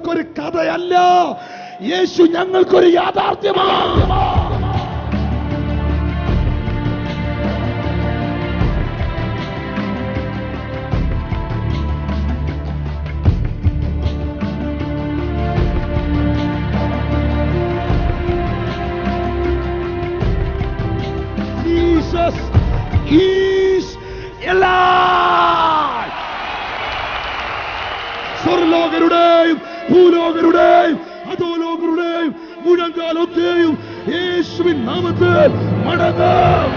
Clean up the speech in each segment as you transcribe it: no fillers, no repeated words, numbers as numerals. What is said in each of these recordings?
ഞങ്ങൾക്കൊരു കഥയല്ല, യേശു ഞങ്ങൾക്കൊരു യാഥാർത്ഥ്യമാണ്. Jesus is alive. സ്വർലോകരുടെയും ഭൂലോകരുടെയും അധോലോകരുടെയും മുഴങ്കാലൊക്കെയും യേശുവിൻ നാമത്തിൽ മടങ്ങും.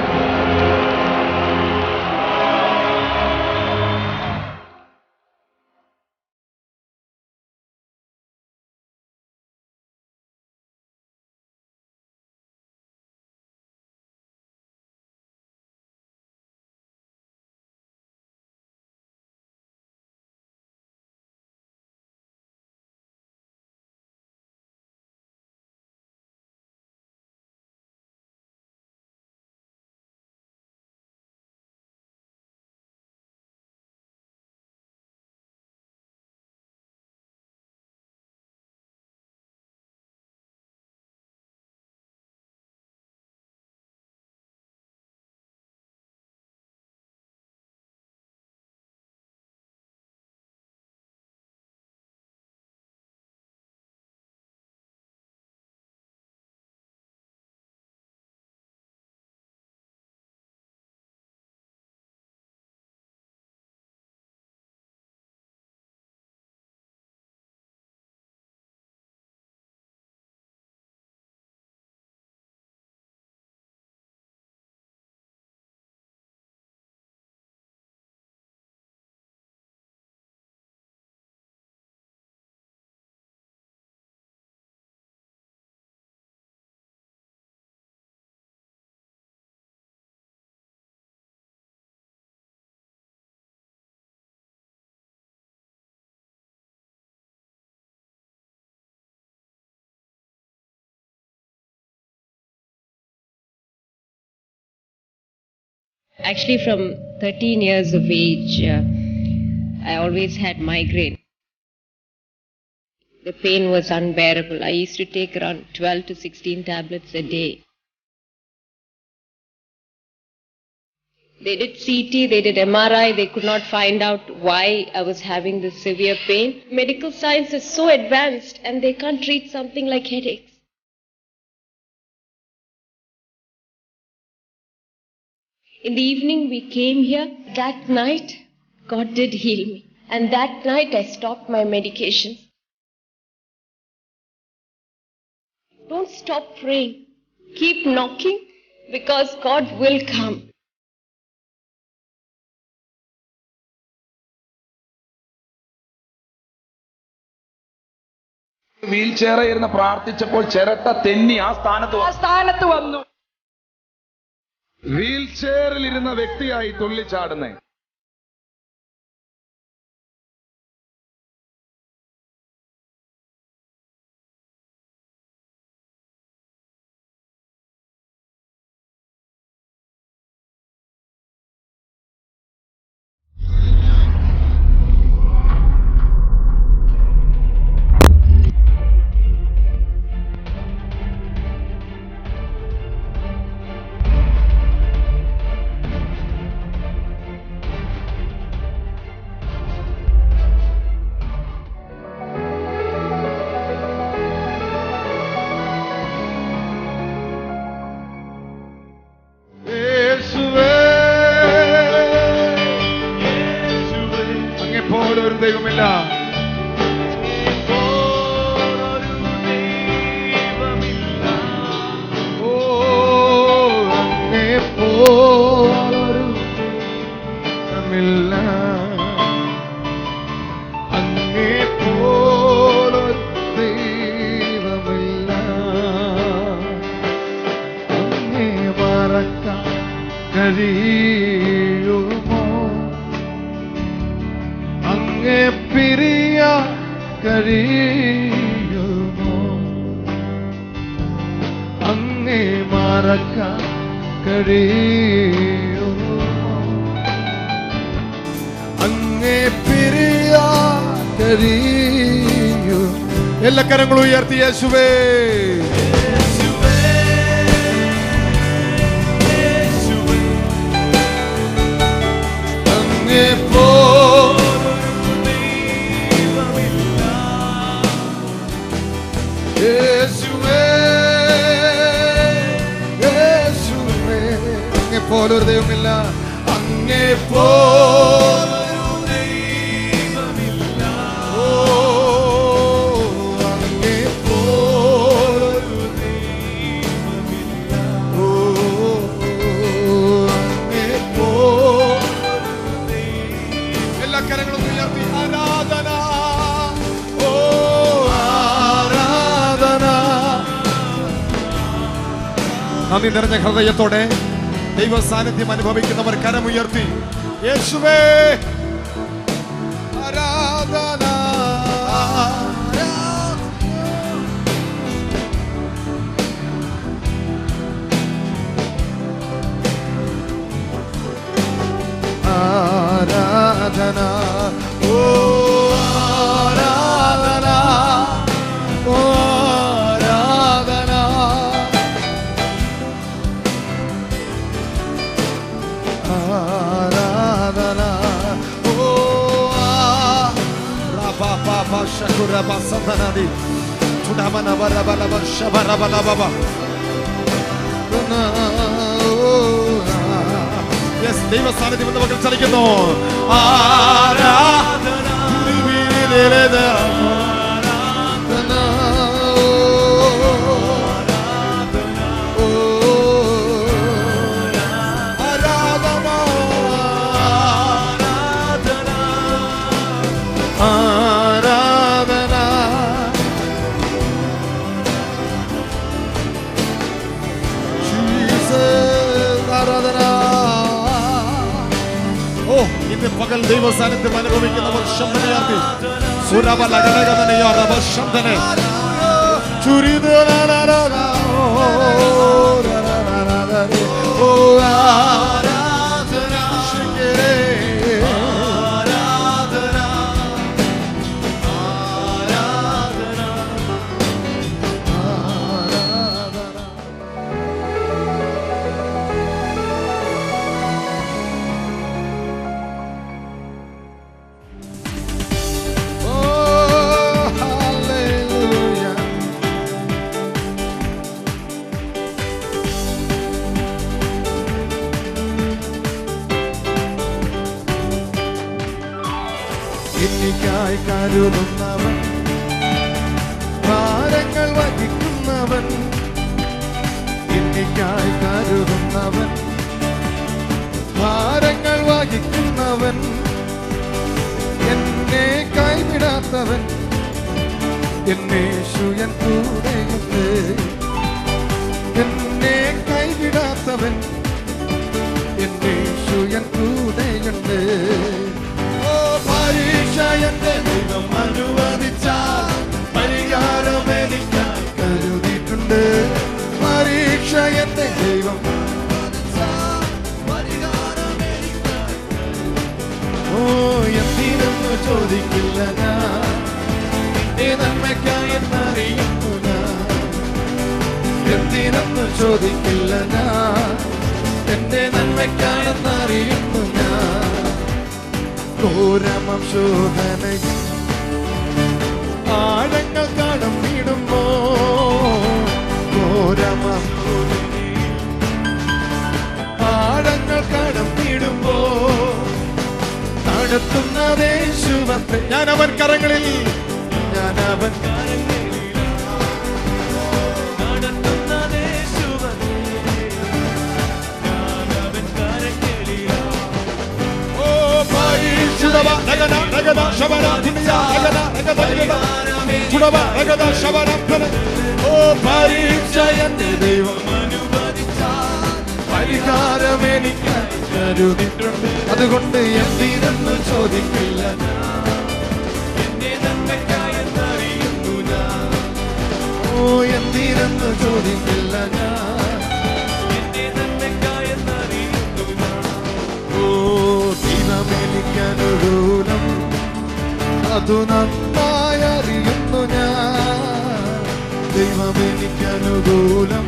Actually, from 13 years of age, I always had migraine. The pain was unbearable. I used to take around 12 to 16 tablets a day. They did CT, they did MRI, they could not find out why I was having this severe pain. Medical science is so advanced and they can't treat something like headaches. In the evening we came here. That night, God did heal me. And that night I stopped my medications. Don't stop praying. Keep knocking because God will come. Wheel ചെയറിൽ ഇരുന്ന് പ്രാർത്ഥിച്ചപ്പോൾ ചിരട്ട തെന്നി ആ സ്ഥാനത്ത് വന്നു. Wheel ചെയറിൽ ഇരുന്ന വ്യക്തിയായി തുള്ളിച്ചാടുന്നേ. ദൈവമില്ല. ഓ അങ്ങേപ്പോലൊരു ദൈവമില്ല, അങ്ങേപ്പോലൊരു ദൈവമില്ല. അങ്ങേ മറക്കാൻ കഴിയുമോ? അങ്ങേ പിരിയാൻ കഴിയുമോ? അങ്ങേ മറക്കാൻ കഴിയുമോ? അങ്ങേ പിരിയാൻ കഴിയുമോ? എല്ലാ കരങ്ങളും ഉയർത്തി യേശുവേ. പോലൊരു ദൈവമില്ല, അങ്ങേ പോലൊരു ദൈവമില്ല. ഓ അങ്ങേ പോലൊരു ദൈവമില്ല. ഓ അങ്ങേ പോലൊരു ദൈവം. എല്ലാ കരങ്ങളും ഉയർത്തി ആരാധന. ഓ ആരാധന. നന്ദി നിറഞ്ഞ ഹൃദയത്തോടെ ദൈവ സാന്നിധ്യം അനുഭവിക്കുന്നവർ കരമുയർത്തി യേശുവേ ആരാധന. ആരാധന. ഓ ആരാധന. ഓ ആരാധന. ആരാധന. ഓ റബബബ ശകുരബ സദനദി തുഡമന ബരബലബ ശബരബലബബ. യെസ്, ദൈവ സാന്നിധ്യം എന്ന മക്കൾ ചലിക്കുന്നു. ആരാധന. ഇന്ന് പകൽ ദൈവ സാന്നിധ്യം അനുഭവിക്കുന്നവർ ശബ്ദനയാർത്തി സുരബലഗണഗണനയാറബശബ്ദനെ ചുരിദനാനാനാ. ഓ ആരാധന. ശിഖരേ ആരാധന. ആരാധന. ആരാധന. എനിക്കായി കരുതുന്നവൻ, ഭാരങ്ങൾ വഹിക്കുന്നവൻ. എനിക്കായി കരുതുന്നവൻ, ഭാരങ്ങൾ വഹിക്കുന്നവൻ. എന്നെ കൈവിടാത്തവൻ, എന്നേശു എൻ കൂടെയുണ്ട്. എന്നെ കൈവിടാത്തവൻ, എന്നേശു എൻ കൂടെയുണ്ട്. പരീക്ഷ എന്റെ ദൈവം അനുവദിച്ചാൽ പരിഹാരം എനിക്കായി കരുതിയിട്ടുണ്ട്. പരീക്ഷ എന്റെ ദൈവം ഓ എന്തിനെന്ന് ചോദിക്കില്ല ഞാൻ, എന്റെ നന്മയ്ക്കായി എന്നറിയുന്നു ഞാൻ. എന്തിനെന്ന് ചോദിക്കില്ല ഞാൻ, എന്റെ നന്മയ്ക്കായെന്നറിയുന്നു ഞാൻ. ഘോരമം ശോധനയിൽ ആഴങ്ങൾ കടന്നിടുമ്പോ, ഘോരമം ആഴങ്ങൾ കടന്നിടുമ്പോ നടത്തുന്നതേ ശുഭത്തെ. ഞാനവൻ കരങ്ങളിൽ, ഞാനവൻ കരങ്ങളിൽ നടത്തുന്നതേ ശുഭത്തെ. ഞാനവൻ കരങ്ങളിൽ ഓ പരിശുദ്ധ നഗന നഗന ശബന ദുനിയാ നഗന നഗന ചുടവ നഗന ശബന ഓ പരീക്ഷ എന്റെ ദൈവം അനുവദിച്ചാൽ പരിഹാരം എനിക്കായി കരുതിയിട്ടുണ്ട്. അതുകൊണ്ട് എന്തിനെന്ന് ചോദിക്കില്ല ഞാൻ, എന്നെ നന്മയ്ക്കായെന്നറിയുന്നു ഞാൻ. ഓ എന്തിനെന്ന് ചോദിക്കില്ല ഞാൻ, എന്നെ നന്മയ്ക്കായെന്നറിയുന്നു ഞാൻ. ഓ ദൈവമെനിക്കനുകൂലം, അതു നന്നായി അറിയുന്നു ഞാൻ. ദൈവം എനിക്ക് അനുകൂലം,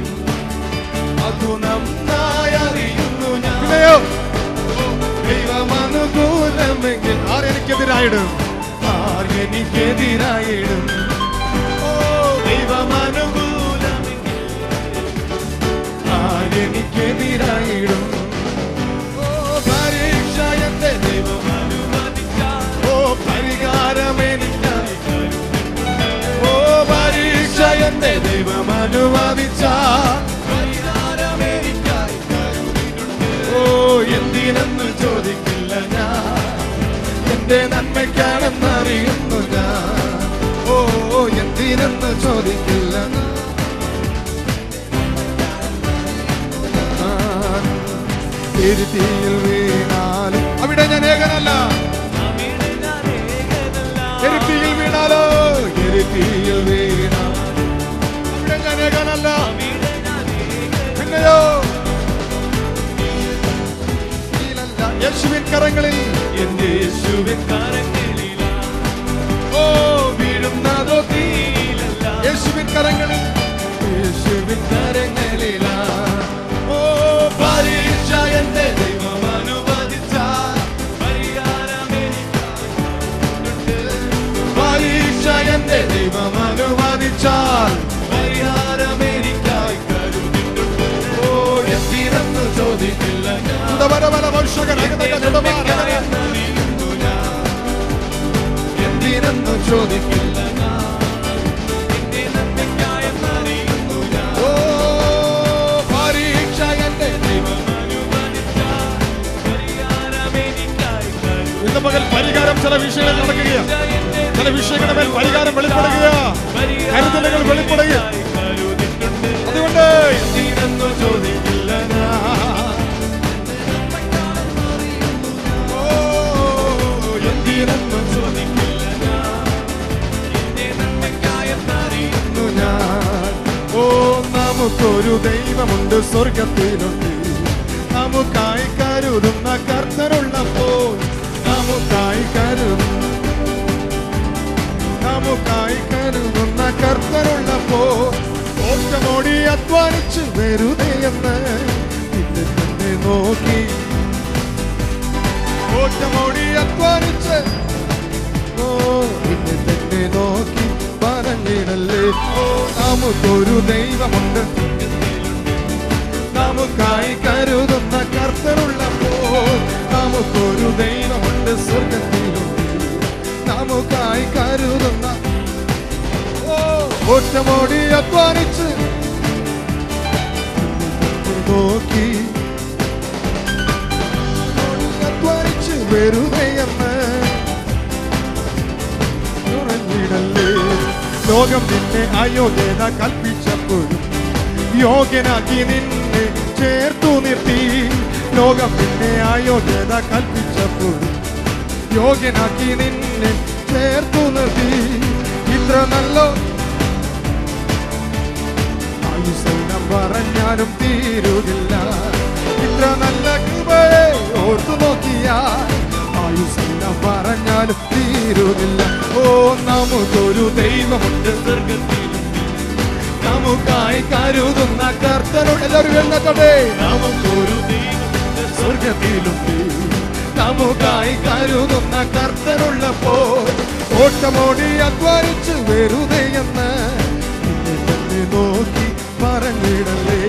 അതു നന്നായി അറിയുന്നു ഞാൻ. ദൈവം അനുകൂലമെങ്കിൽ ആരെനിക്കെതിരായിടും, ആരെനിക്കെതിരായിടും. ഓ ദൈവം അനുകൂലമെങ്കിൽ ആരെനിക്കെതിരായിടും. ഓ പരീക്ഷ എന്റെ ദൈവം അനുവദിച്ചാൽ, ഓ പരിഹാരം എനിക്കായി. ഓ പരീക്ഷ എന്റെ ദൈവം അനുവദിച്ചാൽ, പരിഹാരം എനിക്കായി. ഓ എന്തിനെന്ന് ചോദിക്കില്ല ഞാൻ, എന്റെ നന്മയ്ക്കാണെന്നറിയുന്നു ഞാൻ. ഓ എന്തിനെന്ന് ചോദിക്കില്ല ഞാൻ. എരുതിയിൽ വീണാലും അവിടെ ഞാൻ ഏകനല്ല. എരുതിയിൽ വീണാലോ, എരുതിയിൽ വീണാലും അവിടെ ഞാൻ ഏകനല്ല. പിന്നെയോ യേശുവിൻ കരങ്ങളിൽ, എന്റെ യേശുവിൻ കരങ്ങളിൽ. ഓ വീഴുന്നതോ തീയിലല്ല, യേശുവിൻ കരങ്ങളിൽ, യേശുവിൻ കരങ്ങളിലാ. ഓ പരീക്ഷ എന്റെ ദൈവം അനുവദിച്ചാൽ, പരിഹാരം എനിക്കായിട്ടുണ്ട്. പരീക്ഷ എന്റെ ദൈവം അനുവദിച്ചാൽ, പരിഹാരം എനിക്കായി കരുതിട്ടുണ്ട്. ഓ എന്തിനെന്ന് ചോദിക്കില്ല ഞാൻ, എന്തിനെന്ന് ചോദിക്കില്ല ഞാൻ. ഓ പരീക്ഷ എന്റെ ദൈവം അനുവദിച്ചാൽ, പരിഹാരം എനിക്കായി. ഇന്ന് പകൽ പരിഹാരം ചില വിഷയങ്ങൾ നടക്കുകയാണ്, ചില വിഷയങ്ങളുടെ മേൽ പരിഹാരം വെളിപ്പെടുകയാ, കരുതലുകൾ വെളിപ്പെടുക. അതുകൊണ്ട് എന്തിനെന്ന് ചോദിക്കില്ല ഞാൻ. ഓ നമുക്കൊരു ദൈവമുണ്ട് സ്വർഗത്തിലുണ്ട്, നമുക്കായി കരുതുന്ന കർത്തനുള്ളപ്പോൾ, നമുക്കായി കരുതുന്ന കർത്തനുള്ളപ്പോൾ, ഓട്ടമോടി അധ്വാനിച്ച് വെറുതെയെന്ന് നിന്നെ തന്നെ നോക്കി, ഓട്ടമോടി അധ്വാനിച്ച് നിന്നെ തന്നെ നോക്കി പറഞ്ഞിടല്ലേ. ഓ നമുക്കൊരു ദൈവമുണ്ട്, നമുക്കായി കരുതുന്ന കർത്തനുള്ളപ്പോൾ, നമുക്കൊരു ദൈവമുണ്ട് സ്വർഗത്തിലുണ്ട്, നമുക്കായി കരുതുന്ന. ഓ ഒറ്റമോടി അധ്വാനിച്ച് നോക്കി, അധ്വാനിച്ച് വെറുതെയെന്ന് പറഞ്ഞിടല്ലേ. ലോകം നിന്നെ അയോഗ്യത കൽപ്പിച്ചപ്പോഴും യോഗ്യനാക്കി നിന്നെ ചേർത്തു നിർത്തി. ലോകം നിന്നെ അയോഗ്യത കൽപ്പിച്ചപ്പോഴും യോഗ്യനാക്കി നിന്നെ ചേർത്തു നിർത്തി. ഇത്ര നല്ല ആയുസ്സെല്ലാം പറഞ്ഞാലും തീരുകില്ല. ഇത്ര നല്ല കൃപയെ ഓർത്തു നോക്കിയാൽ ആയുസ്സെല്ലാം പറഞ്ഞാലും തീരുകില്ല. ഓ നമുക്കൊരു ദൈവമുണ്ട് സ്വർഗത്തിലുണ്ട്, നമുക്കായി കരുതുന്ന കർത്തനുണ്ട്. എല്ലാവരും എഴുന്നേറ്റേ. നമുക്കൊരു ദൈവമുണ്ട് സ്വർഗത്തിലുണ്ട്, നമുക്കായി കരുതുന്ന കർത്തനുള്ളപ്പോൾ, ഓട്ടമോടി അധ്വാനിച്ച് വെറുതെയെന്ന് നിന്നെ തന്നെ നോക്കി പറഞ്ഞിടല്ലേ.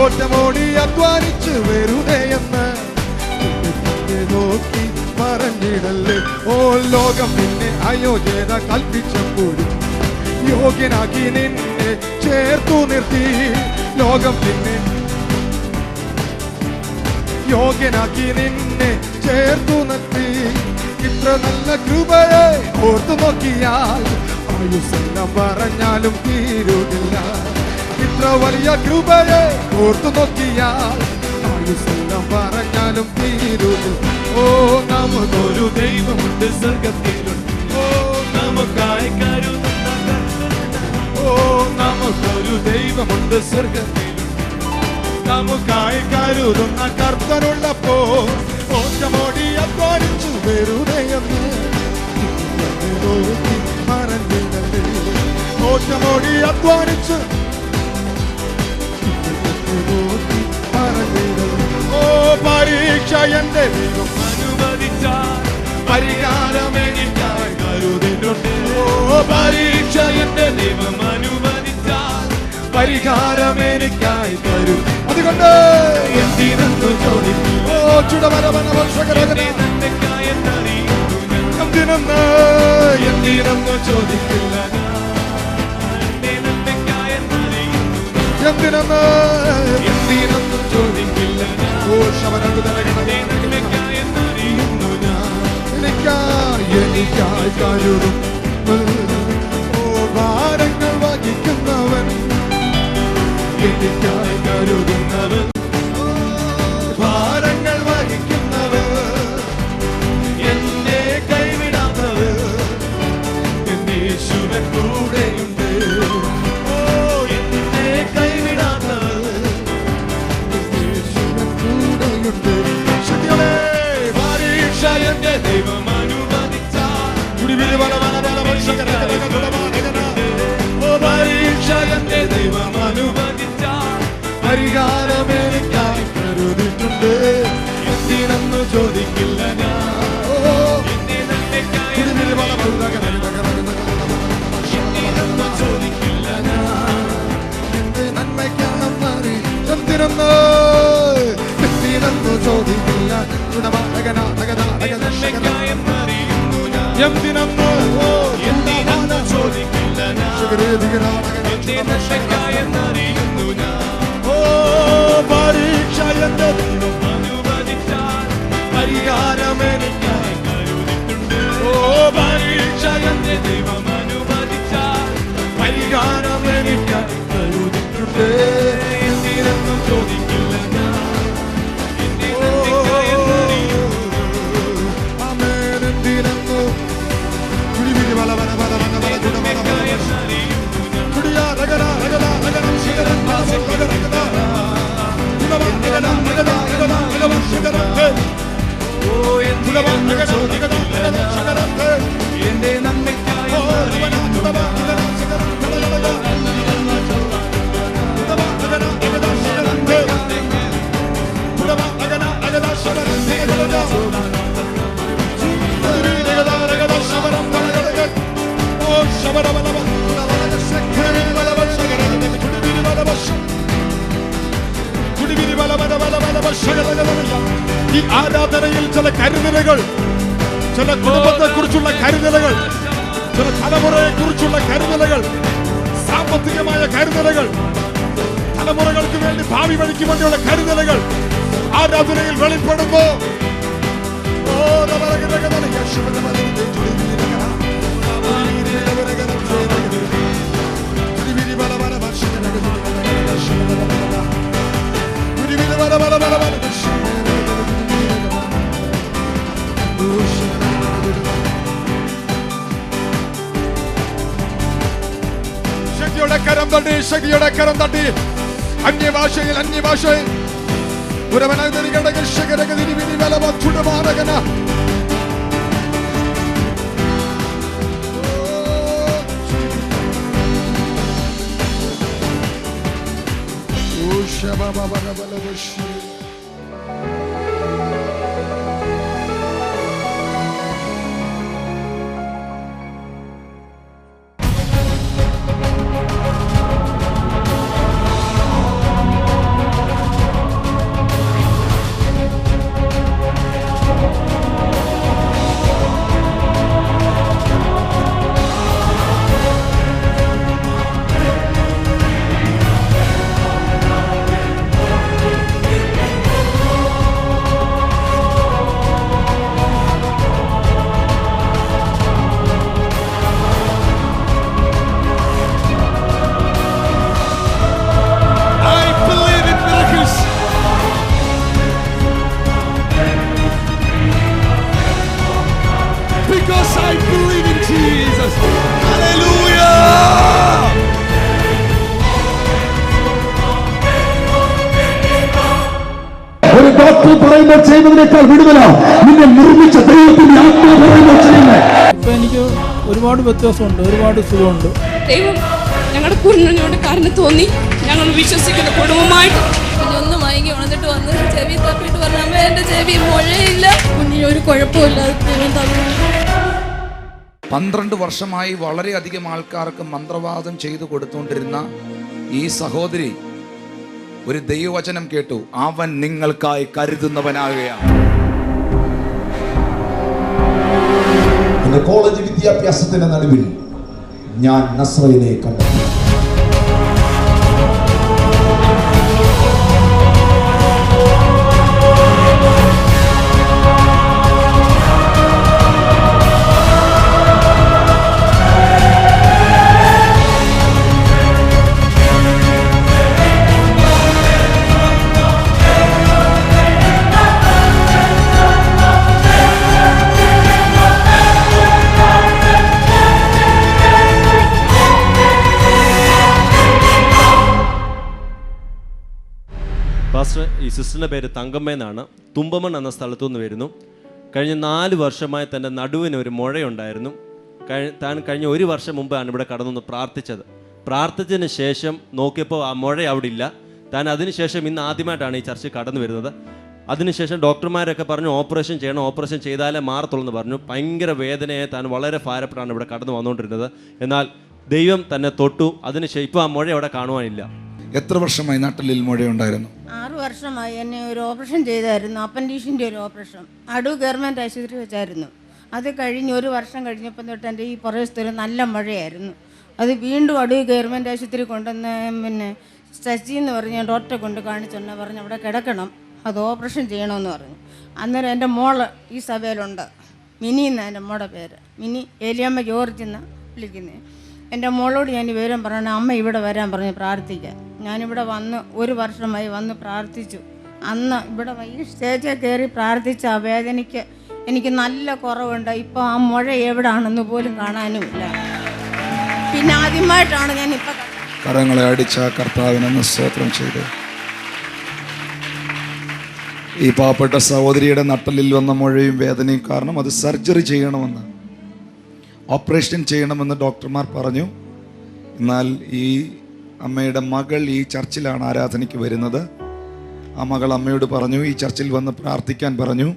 ഓട്ടമോടി അധ്വാനിച്ച് വെറുതെയെന്ന് നിന്നെ തന്നെ നോക്കി പറഞ്ഞിടല്ലേ. ഓ ലോകം നിന്നെ അയോഗ്യത കൽപ്പിച്ചപ്പോഴും യോഗ്യനാക്കി നിന്നെ ചേർത്തു നിർത്തി. ലോകം നിന്നെ യോഗ്യനാക്കി നിന്നെ ചേർത്തു നിർത്തി. ഇത്ര നല്ല കൃപയെ ഓർത്തു നോക്കിയാൽ ആയുസ്സെല്ലാം പറഞ്ഞാലും തീരുകില്ല. ഇത്ര വലിയ കൃപയെ ഓർത്തു നോക്കിയാൽ ആയുസ്സെല്ലാം പറഞ്ഞാലും തീരുകില്ല. ഓ നമുക്കൊരു ദൈവമുണ്ട് സ്വർഗത്തിലുണ്ട്, ഓ നമുക്കായി കരുതുന്ന കർത്തനുണ്ട്. ഓ നമുക്കൊരു ദൈവമുണ്ട് സ്വർഗത്തിലുണ്ട്, നമുക്കായി കരുതുന്ന കർത്തനുള്ളപ്പോൾ, ഓട്ടമോടി അധ്വാനിച്ചു വെറുതെയെന്ന് നോക്കി പറഞ്ഞിടല്ലേ. ഓ ഓട്ടമോടി അധ്വാനിച്ച് ഓ പരീക്ഷ എന്റെ ദൈവം അനുവദിച്ചാൽ പരിഹാരം എനിക്കായി കരുതിയിട്ടുണ്ട്. ഓ പരീക്ഷ എന്റെ ദൈവം അനുവദിച്ചാൽ പരിഹാരം എനിക്കായി കരു. അതുകൊണ്ട് എന്തിനെന്നു ചോദിക്കും. ഓ ചുടമരവന വർഷകരകനെ എന്തിനെന്ന് എന്തിനെന്നു ചോദിക്കില്ല. എന്തിനെന്ന് എന്തിനെന്നു ചോദിക്കില്ല. ഓ എനിക്കായി കരുതും. ഓ ഭാരങ്ങൾ വഹിക്കുന്നവൻ എനിക്കായി കരുതുന്നവൻ. ഭാരങ്ങൾ വഹിക്കുന്നവൻ എന്നെ കൈവിടാത്തവൻ എന്റെ യേശുവൻ കൂടെയുണ്ട്. ഓ എന്നെ കൈവിടാത്തവൻ എന്റെ യേശുവൻ കൂടെയുണ്ട്. ശക്തിയോടെ പരീക്ഷ എന്റെ ദൈവം അനുവദിച്ചാൽ പരീക്ഷ എന്റെ ദൈവം അനുവദിച്ചാൽ പരിഹാരം എനിക്കായി കരുതിയിട്ടുണ്ട്. എന്തിനെന്നു ചോദിക്കില്ല ഞാൻ. എന്തിനെന്നു ചോദിക്കില്ല ഞാൻ. എന്റെ നന്മയ്ക്കാണെന്നറി എന്തിനെന്ന് എന്തിനെന്നു ചോദിക്കില്ല. എന്തിനെന്ന് എന്തിനെന്നു ചോദിക്കില്ല ഞാൻ. എന്നറിയുന്നു ഞാൻ. ഓ പരീക്ഷ എന്റെ ദൈവം അനുവദിച്ചാൽ പരിഹാരം എനിക്കായി കരുതിയിട്ടുണ്ട്. ഓ പരീക്ഷ എന്റെ ദൈവം അനുവദിച്ചാൽ പരിഹാരം എനിക്കായി കരുതിയിട്ടുണ്ട്. എന്തിനെന്നും ചോദിക്കില്ല ഞാൻ. എന്റെ നന്മയ്ക്കായി ഈ ആരാധനയിൽ ചില കരുതലുകൾ, ചില കുടുംബത്തെ കുറിച്ചുള്ള കരുതലുകൾ, ചില തലമുറയെ കുറിച്ചുള്ള കരുതലുകൾ, സാമ്പത്തികമായ കരുതലുകൾ, തലമുറകൾക്ക് വേണ്ടി ഭാവി വഴിക്ക് വേണ്ടിയുള്ള കരുതലുകൾ ആരാധനയിൽ വെളിപ്പെടുമ്പോ ശക്തിയുടെ കരം തട്ടി, ശക്തിയുടെ കരം തട്ടി. അന്യഭാഷയിൽ അന്യഭാഷയിൽ ഡോക്ടർ പറയുമ്പോൾ ചെയ്യുന്നതിനേക്കാൾ വിടുതല നിന്നെ നിർമ്മിച്ച ദൈവത്തിന്റെ ആത്മാ പറയുമ്പോൾ ചെയ്യുന്നത്. ഇപ്പൊ എനിക്ക് ഒരുപാട് വ്യത്യാസമുണ്ട്, ഒരുപാട് സുഖമുണ്ട്. ദൈവം ഞങ്ങളുടെ കുഞ്ഞിനോട് കാരണം തോന്നി. ഞങ്ങൾ വിശ്വസിക്കുന്ന കുടുംബമായിട്ട് കുഞ്ഞൊന്ന് മയങ്ങി ഉണർന്നിട്ട് വന്ന് ചെവി തപ്പിട്ട് പറഞ്ഞു, അമ്മ എൻ്റെ ചെവി മുഴയില്ല, കുഞ്ഞിന് ഒരു കുഴപ്പമില്ല. 12 വർഷമായി വളരെയധികം ആൾക്കാർക്ക് മന്ത്രവാദം ചെയ്തു കൊടുത്തുകൊണ്ടിരുന്ന ഈ സഹോദരി ഒരു ദൈവവചനം കേട്ടു. അവൻ നിങ്ങൾക്കായി കരുതുന്നവനാകുകയാണ്. എന്റെ കോളേജ് വിദ്യാഭ്യാസത്തിന്റെ നടുവിൽ ഞാൻ നസ്രയിനെ കണ്ടെത്തി. പാസ്റ്റർ, ഈ സിസ്റ്ററിൻ്റെ പേര് തങ്കമ്മ എന്നാണ്. തുമ്പമൺ എന്ന സ്ഥലത്തു നിന്ന് വരുന്നു. കഴിഞ്ഞ 4 വർഷമായി തൻ്റെ നടുവിന് ഒരു മുഴയുണ്ടായിരുന്നു. താൻ കഴിഞ്ഞ 1 വർഷം മുമ്പാണ് ഇവിടെ കടന്നു പ്രാർത്ഥിച്ചത്. പ്രാർത്ഥിച്ചതിന് ശേഷം നോക്കിയപ്പോൾ ആ മുഴ അവിടെ ഇല്ല. താൻ അതിനുശേഷം ഇന്ന് ആദ്യമായിട്ടാണ് ഈ ചർച്ചിൽ കടന്നു വരുന്നത്. അതിനുശേഷം ഡോക്ടർമാരൊക്കെ പറഞ്ഞു ഓപ്പറേഷൻ ചെയ്യണം, ഓപ്പറേഷൻ ചെയ്താലേ മാറത്തുള്ളൂ എന്ന് പറഞ്ഞു. ഭയങ്കര വേദനയെ താൻ വളരെ ഭാരപ്പെട്ടാണ് ഇവിടെ കടന്നു വന്നുകൊണ്ടിരുന്നത്. എന്നാൽ ദൈവം തന്നെ തൊട്ടു. അതിനുശേഷം ഇപ്പോൾ ആ മുഴ അവിടെ കാണുവാനില്ല. എത്ര വർഷമായി നാട്ടിൽ മുഴയുണ്ടായിരുന്നു? 6 വർഷമായി. എന്നെ ഒരു ഓപ്പറേഷൻ ചെയ്തായിരുന്നു, അപ്പൻഡിഷിൻ്റെ ഒരു ഓപ്പറേഷൻ. അടൂർ ഗവൺമെൻറ് ആശുപത്രി വെച്ചായിരുന്നു. അത് കഴിഞ്ഞ് 1 വർഷം കഴിഞ്ഞപ്പോൾ തൊട്ട് എൻ്റെ ഈ പുറകത്തൊരു നല്ല മഴയായിരുന്നു. അത് വീണ്ടും അടൂർ ഗവൺമെൻറ് ആശുപത്രി കൊണ്ടുവന്ന് പിന്നെ ശശി എന്ന് പറഞ്ഞ് ഡോക്ടറെ കൊണ്ട് കാണിച്ചോണ്ട് പറഞ്ഞു അവിടെ കിടക്കണം, അത് ഓപ്പറേഷൻ ചെയ്യണമെന്ന് പറഞ്ഞു. അന്നേരം എൻ്റെ മോള് ഈ സഭയിലുണ്ട്, മിനി എന്നാണ് എൻ്റെ മോളുടെ പേര്. മിനി ഏലിയമ്മ ജോർജ് എന്നാണ് വിളിക്കുന്നത്. എൻ്റെ മോളോട് ഞാൻ വിവരം പറയണം, അമ്മ ഇവിടെ വരാൻ പറഞ്ഞ് പ്രാർത്ഥിക്കാൻ. ഞാനിവിടെ വന്ന് 1 വർഷമായി വന്ന് പ്രാർത്ഥിച്ചു. അന്ന് ഇവിടെ ഈ സ്റ്റേജിൽ കയറി പ്രാർത്ഥിച്ച ആ വേദനയ്ക്ക് എനിക്ക് നല്ല കുറവുണ്ട്. ഇപ്പോൾ ആ മുഴ എവിടാണെന്ന് പോലും കാണാനുമില്ല. പിന്നെ ആദ്യമായിട്ടാണ് ഞാൻ ഇപ്പം കരങ്ങളെ അടിച്ച കർത്താവിനെന്ന് സ്തോത്രം ചെയ്ത് ഈ പാവപ്പെട്ട സഹോദരിയുടെ നട്ടലിൽ വന്ന മുഴയും വേദനയും കാരണം അത് സർജറി ചെയ്യണമെന്ന്, ഓപ്പറേഷൻ ചെയ്യണമെന്ന് ഡോക്ടർമാർ പറഞ്ഞു. എന്നാൽ ഈ അമ്മയുടെ മകൾ ഈ ചർച്ചിലാണ് ആരാധനയ്ക്ക് വരുന്നത്. ആ മകൾ അമ്മയോട് പറഞ്ഞു, ഈ ചർച്ചിൽ വന്ന് പ്രാർത്ഥിക്കാൻ പറഞ്ഞു.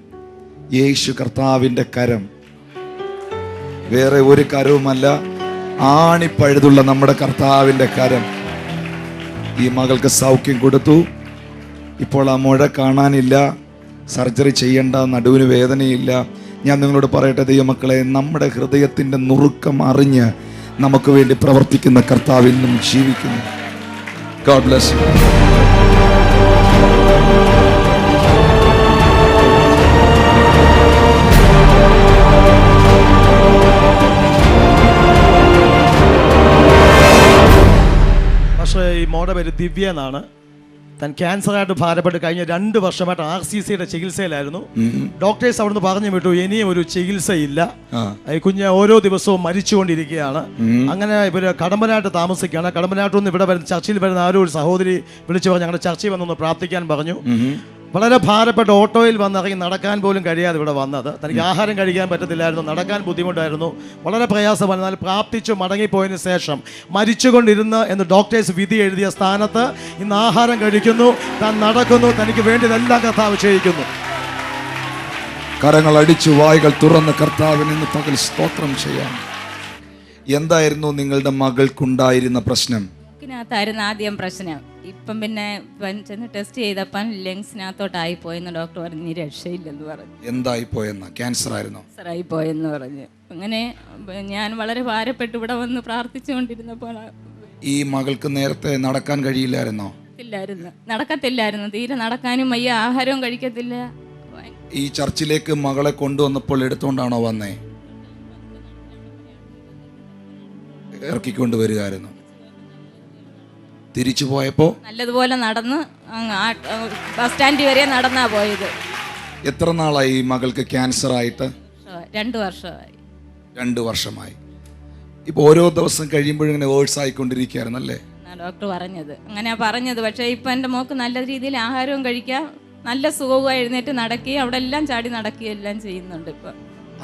യേശു കർത്താവിൻ്റെ കരം, വേറെ ഒരു കരവുമല്ല, ആണിപ്പഴുതുള്ള നമ്മുടെ കർത്താവിൻ്റെ കരം ഈ മകൾക്ക് സൗഖ്യം കൊടുത്തു. ഇപ്പോൾ ആ മുഴ കാണാനില്ല, സർജറി ചെയ്യേണ്ട, നടുവിന് വേദനയില്ല. ഞാൻ നിങ്ങളോട് പറയട്ടെ ദൈവമക്കളെ, നമ്മുടെ ഹൃദയത്തിൻ്റെ നുറുക്കം അറിഞ്ഞ് നമുക്ക് വേണ്ടി പ്രവർത്തിക്കുന്ന കർത്താവ് ഇന്നും ജീവിക്കുന്നു. God bless U. പക്ഷേ ഈ മോളുടെ പേര് ദിവ്യ എന്നാണ്. താൻ ക്യാൻസറായിട്ട് ഭാരപ്പെട്ട് കഴിഞ്ഞ 2 വർഷമായിട്ട് RCCയുടെ ചികിത്സയിലായിരുന്നു. ഡോക്ടേഴ്സ് അവിടുന്ന് പറഞ്ഞു വിട്ടു, ഇനിയും ഒരു ചികിത്സയില്ല, ഈ കുഞ്ഞ് ഓരോ ദിവസവും മരിച്ചുകൊണ്ടിരിക്കുകയാണ്. അങ്ങനെ ഇവര് കടമ്പനാട്ട് താമസിക്കുകയാണ്. കടമ്പനാട്ടിൽ നിന്ന് ഇവിടെ വരുന്ന ചർച്ചിൽ വരുന്ന ആരോ ഒരു സഹോദരി വിളിച്ചു പറഞ്ഞു ഞങ്ങളുടെ ചർച്ചിൽ വന്നൊന്ന് പ്രാർത്ഥിക്കാൻ പറഞ്ഞു. വളരെ ഭാരപ്പെട്ട ഓട്ടോയിൽ വന്നിറങ്ങി നടക്കാൻ പോലും കഴിയാതെ ഇവിടെ വന്നത്. തനിക്ക് ആഹാരം കഴിക്കാൻ പറ്റത്തില്ലായിരുന്നു, നടക്കാൻ ബുദ്ധിമുട്ടായിരുന്നു, വളരെ പ്രയാസം. എന്നാൽ പ്രാർത്ഥിച്ചു മടങ്ങിപ്പോയതിന് ശേഷം മരിച്ചുകൊണ്ടിരുന്ന് എന്ന് ഡോക്ടേഴ്സ് വിധി എഴുതിയ സ്ഥാനത്ത് ഇന്ന് ആഹാരം കഴിക്കുന്നു, താൻ നടക്കുന്നു, തനിക്ക് വേണ്ടിയതെല്ലാം കർത്താവ് ചെയ്യിക്കുന്നു. കരങ്ങൾ അടിച്ചു വായ്കൾ തുറന്ന് കർത്താവിന് ഇന്ന് പകൽ സ്തോത്രം ചെയ്യാം. എന്തായിരുന്നു നിങ്ങളുടെ മകൾക്കുണ്ടായിരുന്ന പ്രശ്നം? ായിരുന്നു ആദ്യം പ്രശ്നം. ഇപ്പം പിന്നെ ചെന്ന് ടെസ്റ്റ് ചെയ്തപ്പം ലങ്സിനകത്തോട്ടായി പോയെന്ന് ഡോക്ടർ പറഞ്ഞു, രക്ഷയില്ലെന്ന് പറഞ്ഞു. എന്തായി പോയെന്ന? ക്യാൻസർ ആയിരുന്നു? ക്യാൻസറായി പോയെന്ന് പറഞ്ഞു. അങ്ങനെ ഞാൻ വളരെ ഭാരപ്പെട്ട് ഇവിടെ വന്ന് പ്രാർത്ഥിച്ചുകൊണ്ടിരുന്നപ്പോൾ ഈ മകൾക്ക് നേരത്തെ നടക്കാൻ കഴിയില്ലായിരുന്നോ? നടക്കത്തില്ലായിരുന്നു, തീരെ നടക്കാനും വയ്യ, ആഹാരവും കഴിക്കത്തില്ല. ഈ ചർച്ചിലേക്ക് മകളെ കൊണ്ടുവന്നപ്പോൾ എടുത്തുകൊണ്ടാണോ വന്നേ? ഇറക്കിക്കൊണ്ട് വരികയായിരുന്നു. തിരിച്ചു പോയപ്പോ നല്ലതുപോലെ നടന്ന് ബസ് സ്റ്റാൻഡ് വരെ നടന്നാ പോയത്. എത്ര നാളായി ഈ മകൾക്ക് ക്യാൻസർ ആയിട്ട്? 2 വർഷമായി. 2 വർഷമായി. ഇപ്പൊ ഓരോ ദിവസം കഴിയുമ്പോഴും ഇങ്ങനെ വേഴ്സ് ആയിക്കൊണ്ടിരിക്കുകയായിരുന്നല്ലേ ഡോക്ടർ പറഞ്ഞത്? അങ്ങനെയാ പറഞ്ഞത്. പക്ഷേ ഇപ്പൊ എൻ്റെ മോക്ക് നല്ല രീതിയിൽ ആഹാരവും കഴിക്കാം, നല്ല സുഖവും, എഴുന്നേറ്റ് നടക്കുകയും അവിടെ എല്ലാം ചാടി നടക്കുകയും എല്ലാം ചെയ്യുന്നുണ്ട് ഇപ്പൊ.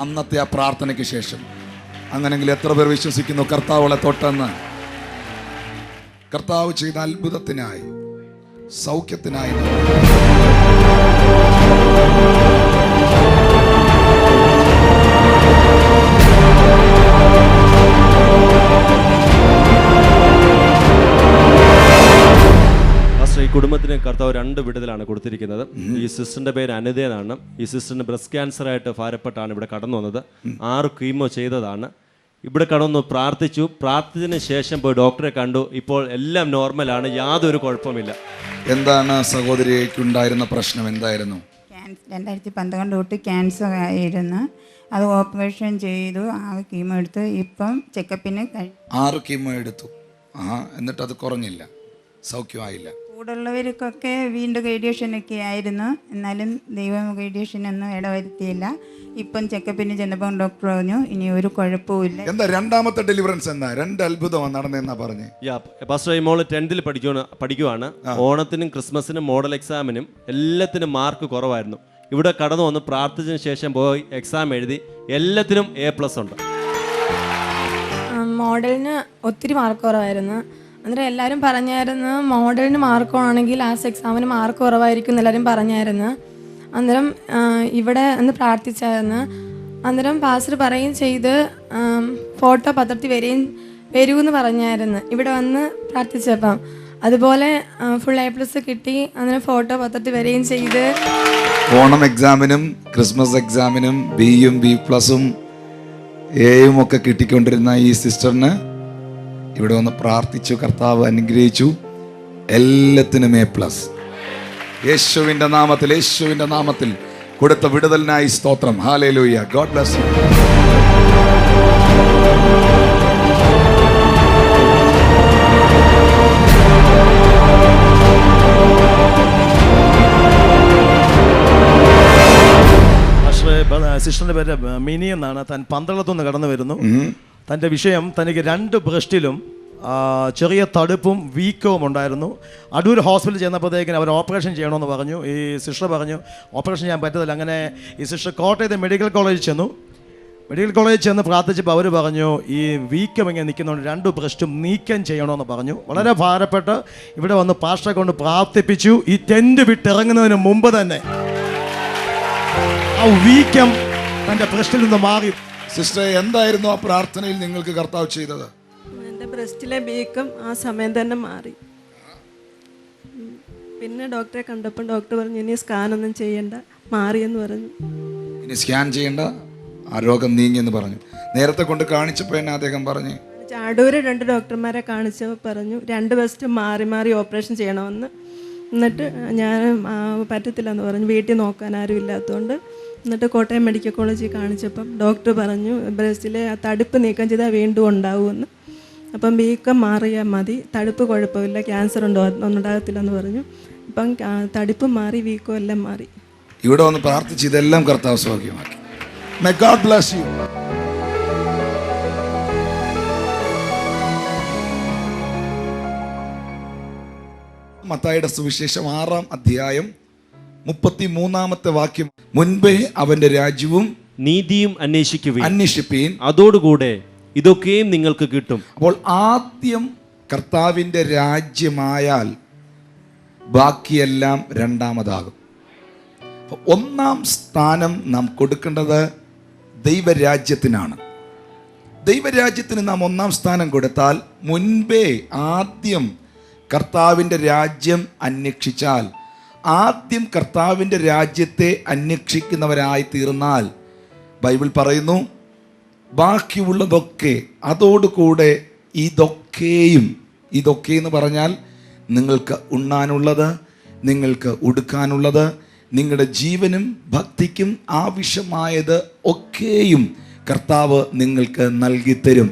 അന്നത്തെ ആ പ്രാർത്ഥനയ്ക്ക് ശേഷം അങ്ങനെങ്കിൽ എത്ര പേർ വിശ്വസിക്കുന്നു കർത്താവളെ തൊട്ടെന്ന്? കർത്താവ് ചെയ്ത അത്ഭുതത്തിനായി, സൗഖ്യത്തിനായി ഈ കുടുംബത്തിന് കർത്താവ് 2 വിടുതലാണ് കൊടുത്തിരിക്കുന്നത്. ഈ സിസ്റ്ററിന്റെ പേര് അനിത എന്നാണ്. ഈ സിസ്റ്ററിന് ബ്രസ്റ്റ് ക്യാൻസർ ആയിട്ട് ഭാരപ്പെട്ടാണ് ഇവിടെ കടന്നു വന്നത്. 6 കീമോ ചെയ്തതാണ്. ഇവിടെ കടന്നു പ്രാർത്ഥിച്ചു. പ്രാർത്ഥിച്ചതിന് ശേഷം പോയി ഡോക്ടറെ കണ്ടു. ഇപ്പോൾ എല്ലാം നോർമലാണ്, യാതൊരു കുഴപ്പമില്ല. എന്താണ് സഹോദരിക്കുണ്ടായിരുന്ന പ്രശ്നം? എന്തായിരുന്നു? 2012 തൊട്ട് ക്യാൻസർ ആയിരുന്നു. അത് ഓപ്പറേഷൻ ചെയ്തു, 6 കീമോ എടുത്ത്. ഇപ്പം ചെക്കപ്പിന് 6 കീമോ എടുത്തു. എന്നിട്ട് അത് കുറഞ്ഞില്ല, സൗഖ്യമായില്ല. കൂടുള്ളവർക്കൊക്കെ വീണ്ടും റേഡിയേഷനൊക്കെ ആയിരുന്നു. എന്നാലും ദൈവം റേഡിയേഷനൊന്നും ഇടവരുത്തിയില്ല. ഇപ്പം ചെക്കപ്പിന് ചെന്നപ്പോൾ ഡോക്ടർ പറഞ്ഞു ഇനി ഒരു കുഴപ്പമില്ല. എന്താ രണ്ടാമത്തെ ഡെലിവറൻസ്? എന്നാ 2 അത്ഭുതം നടന്നെന്നാ പറഞ്ഞേ? പാസ്റ്റർ ഈ മോള് 10th പഠിക്കുവാണ്. ഓണത്തിനും ക്രിസ്മസിനും മോഡൽ എക്സാമിനും എല്ലാത്തിനും മാർക്ക് കുറവായിരുന്നു. ഇവിടെ കടന്നു വന്ന് പ്രാർത്ഥിച്ചതിന് ശേഷം പോയി എക്സാം എഴുതി. എല്ലാത്തിനും A+ ഉണ്ട്. മോഡലിന് ഒത്തിരി മാർക്ക് കുറവായിരുന്നു. അന്നേരം എല്ലാവരും പറഞ്ഞായിരുന്നു മോഡലിന് മാർക്ക് ആണെങ്കിൽ എക്സാമിന് മാർക്ക് കുറവായിരിക്കും എല്ലാവരും പറഞ്ഞായിരുന്നു. അന്നേരം ഇവിടെ ഒന്ന് പ്രാർത്ഥിച്ചായിരുന്നു. അന്നേരം പാസ്റ്റർ പറയുകയും ചെയ്ത് ഫോട്ടോ പത്രത്തിൽ വരുമെന്ന് പറഞ്ഞായിരുന്നു ഇവിടെ വന്ന് പ്രാർത്ഥിച്ചപ്പം. അതുപോലെ ഫുൾ A+ കിട്ടി. അന്നേരം ഫോട്ടോ പത്രത്തിൽ വരികയും ചെയ്ത്. ഓണം എക്സാമിനും ക്രിസ്മസ് എക്സാമിനും Bയും B+ഉം Aയും ഒക്കെ കിട്ടിക്കൊണ്ടിരുന്ന ഈ സിസ്റ്ററിന് ഇവിടെ വന്ന് പ്രാർത്ഥിച്ചു, കർത്താവ് അനുഗ്രഹിച്ചു. എല്ലാത്തിനും A+. യേശുവിൻ്റെ നാമത്തിൽ കൊടുത്ത വിടുതലിനായി സ്തോത്രം. ഹല്ലേലൂയ. God bless you. സിസ്റ്ററിന്റെ പേര് മിനി എന്നാണ്. താൻ 12 കടന്നു വരുന്നു. തൻ്റെ വിഷയം, തനിക്ക് 2 ബ്രസ്റ്റിലും ചെറിയ തടുപ്പും വീക്കവും ഉണ്ടായിരുന്നു. അടൂർ ഹോസ്പിറ്റലിൽ ചെന്നപ്പോഴത്തേക്കിന് അവർ ഓപ്പറേഷൻ ചെയ്യണമെന്ന് പറഞ്ഞു. ഈ സിസ്റ്റർ പറഞ്ഞു ഓപ്പറേഷൻ ചെയ്യാൻ പറ്റത്തില്ല. അങ്ങനെ ഈ സിസ്റ്റർ കോട്ടയത്തെ മെഡിക്കൽ കോളേജിൽ ചെന്ന് പ്രാർത്ഥിച്ചപ്പോൾ അവർ പറഞ്ഞു ഈ വീക്കം ഇങ്ങനെ നിൽക്കുന്നതുകൊണ്ട് 2 ബ്രസ്റ്റും നീക്കം ചെയ്യണമെന്ന് പറഞ്ഞു. വളരെ ഭാരപ്പെട്ട് ഇവിടെ വന്ന് പാസ്റ്ററെ കൊണ്ട് പ്രാർത്ഥിപ്പിച്ചു. ഈ ടെൻറ്റ് വിട്ടിറങ്ങുന്നതിന് മുമ്പ് തന്നെ ആ വീക്കം തൻ്റെ ബ്രസ്റ്റിൽ നിന്ന് മാറി. സിസ്റ്റർ, എന്തായിരുന്നു ആ പ്രാർത്ഥനയിൽ നിങ്ങൾക്ക് കർത്താവ് ചെയ്തത്? എൻ്റെ ബ്രസ്റ്റിലെ വീക്കം ആ സമയം തന്നെ മാറി. പിന്നെ ഡോക്ടറെ കണ്ടപ്പോൾ ഡോക്ടർ പറഞ്ഞു ഇനി സ്കാനൊന്നും ചെയ്യണ്ട, മാറിയെന്ന് പറഞ്ഞു. ഇനി സ്കാൻ ചെയ്യണ്ട, ആ രോഗം നീങ്ങിയെന്ന് പറഞ്ഞു. നേരത്തെ കൊണ്ട് കാണിച്ചപ്പോൾ എന്നെ അദ്ദേഹം പറഞ്ഞു? അടൂര് 2 ഡോക്ടർമാരെ കാണിച്ചപ്പോൾ പറഞ്ഞു 2 ബ്രസ്റ്റ് മാറി ഓപ്പറേഷൻ ചെയ്യണമെന്ന്. എന്നിട്ട് ഞാൻ പറ്റത്തില്ലെന്ന് പറഞ്ഞു, വീട്ടിൽ നോക്കാൻ ആരും ഇല്ലാത്തതുകൊണ്ട്. എന്നിട്ട് കോട്ടയം മെഡിക്കൽ കോളേജിൽ കാണിച്ചപ്പം ഡോക്ടർ പറഞ്ഞു ബ്രസ്റ്റിലെ ആ തടുപ്പ് നീക്കം ചെയ്താൽ വീണ്ടും ഉണ്ടാവുമെന്ന്. അപ്പം വീക്കം മാറിയാൽ മതി, തടുപ്പ് കുഴപ്പമില്ല, ക്യാൻസർ ഉണ്ടാകത്തില്ലെന്ന് പറഞ്ഞു. ഇപ്പം തടുപ്പ് മാറി, വീക്കം എല്ലാം മാറി. ഇവിടെ വന്ന് പ്രാർത്ഥിച്ച് ഇതെല്ലാം കർത്താവ് സൗഖ്യമാക്കി. May God bless you. മത്തായിയുടെ സുവിശേഷം 6-ാം അധ്യായം 33-ാമത്തെ വാക്യം. മുൻപേ അവന്റെ രാജ്യവും നീതിയും അന്വേഷിപ്പീൻ, അതോടുകൂടെ ഇതൊക്കെയും നിങ്ങൾക്ക് കിട്ടും. അപ്പോൾ ആദ്യം കർത്താവിൻ്റെ രാജ്യമായാൽ ബാക്കിയെല്ലാം രണ്ടാമതാകും. 1-ാം സ്ഥാനം നാം കൊടുക്കേണ്ടത് ദൈവരാജ്യത്തിനാണ്. ദൈവരാജ്യത്തിന് നാം 1-ാം സ്ഥാനം കൊടുത്താൽ, മുൻപേ ആദ്യം കർത്താവിൻ്റെ രാജ്യം അന്വേഷിച്ചാൽ, ആദ്യം കർത്താവിൻ്റെ രാജ്യത്തെ അന്വേഷിക്കുന്നവരായി തീർന്നാൽ, ബൈബിൾ പറയുന്നു ബാക്കിയുള്ളതൊക്കെ അതോടുകൂടെ ഇതൊക്കെ എന്ന് പറഞ്ഞാൽ നിങ്ങൾക്ക് ഉണ്ണാനുള്ളത്, നിങ്ങൾക്ക് ഉടുക്കാനുള്ളത്, നിങ്ങളുടെ ജീവനും ഭക്തിക്കും ആവശ്യമായത് ഒക്കെയും കർത്താവ് നിങ്ങൾക്ക് നൽകിത്തരും.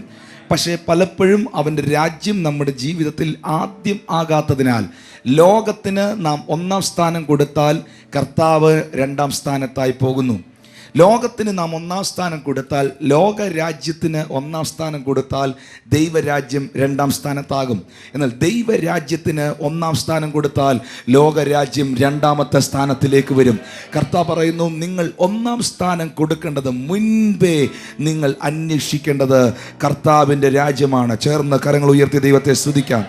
പക്ഷേ പലപ്പോഴും അവൻ്റെ രാജ്യം നമ്മുടെ ജീവിതത്തിൽ ആദ്യം ആകാത്തതിനാൽ ലോകത്തിന് നാം 1-ാം സ്ഥാനം കൊടുത്താൽ കർത്താവ് 2-ാം സ്ഥാനത്തായി പോകുന്നു. ലോകത്തിന് നാം 1-ാം സ്ഥാനം കൊടുത്താൽ, ലോകരാജ്യത്തിന് 1-ാം സ്ഥാനം കൊടുത്താൽ ദൈവരാജ്യം 2-ാം സ്ഥാനത്താകും. എന്നാൽ ദൈവരാജ്യത്തിന് 1-ാം സ്ഥാനം കൊടുത്താൽ ലോകരാജ്യം 2-ാമത്തെ സ്ഥാനത്തിലേക്ക് വരും. കർത്താവ് പറയുന്നു, നിങ്ങൾ 1-ാം സ്ഥാനം കൊടുക്കേണ്ടത്, മുൻപേ നിങ്ങൾ അന്വേഷിക്കേണ്ടത് കർത്താവിൻ്റെ രാജ്യമാണ്. ചേർന്ന് കരങ്ങൾ ഉയർത്തി ദൈവത്തെ സ്തുതിക്കാം.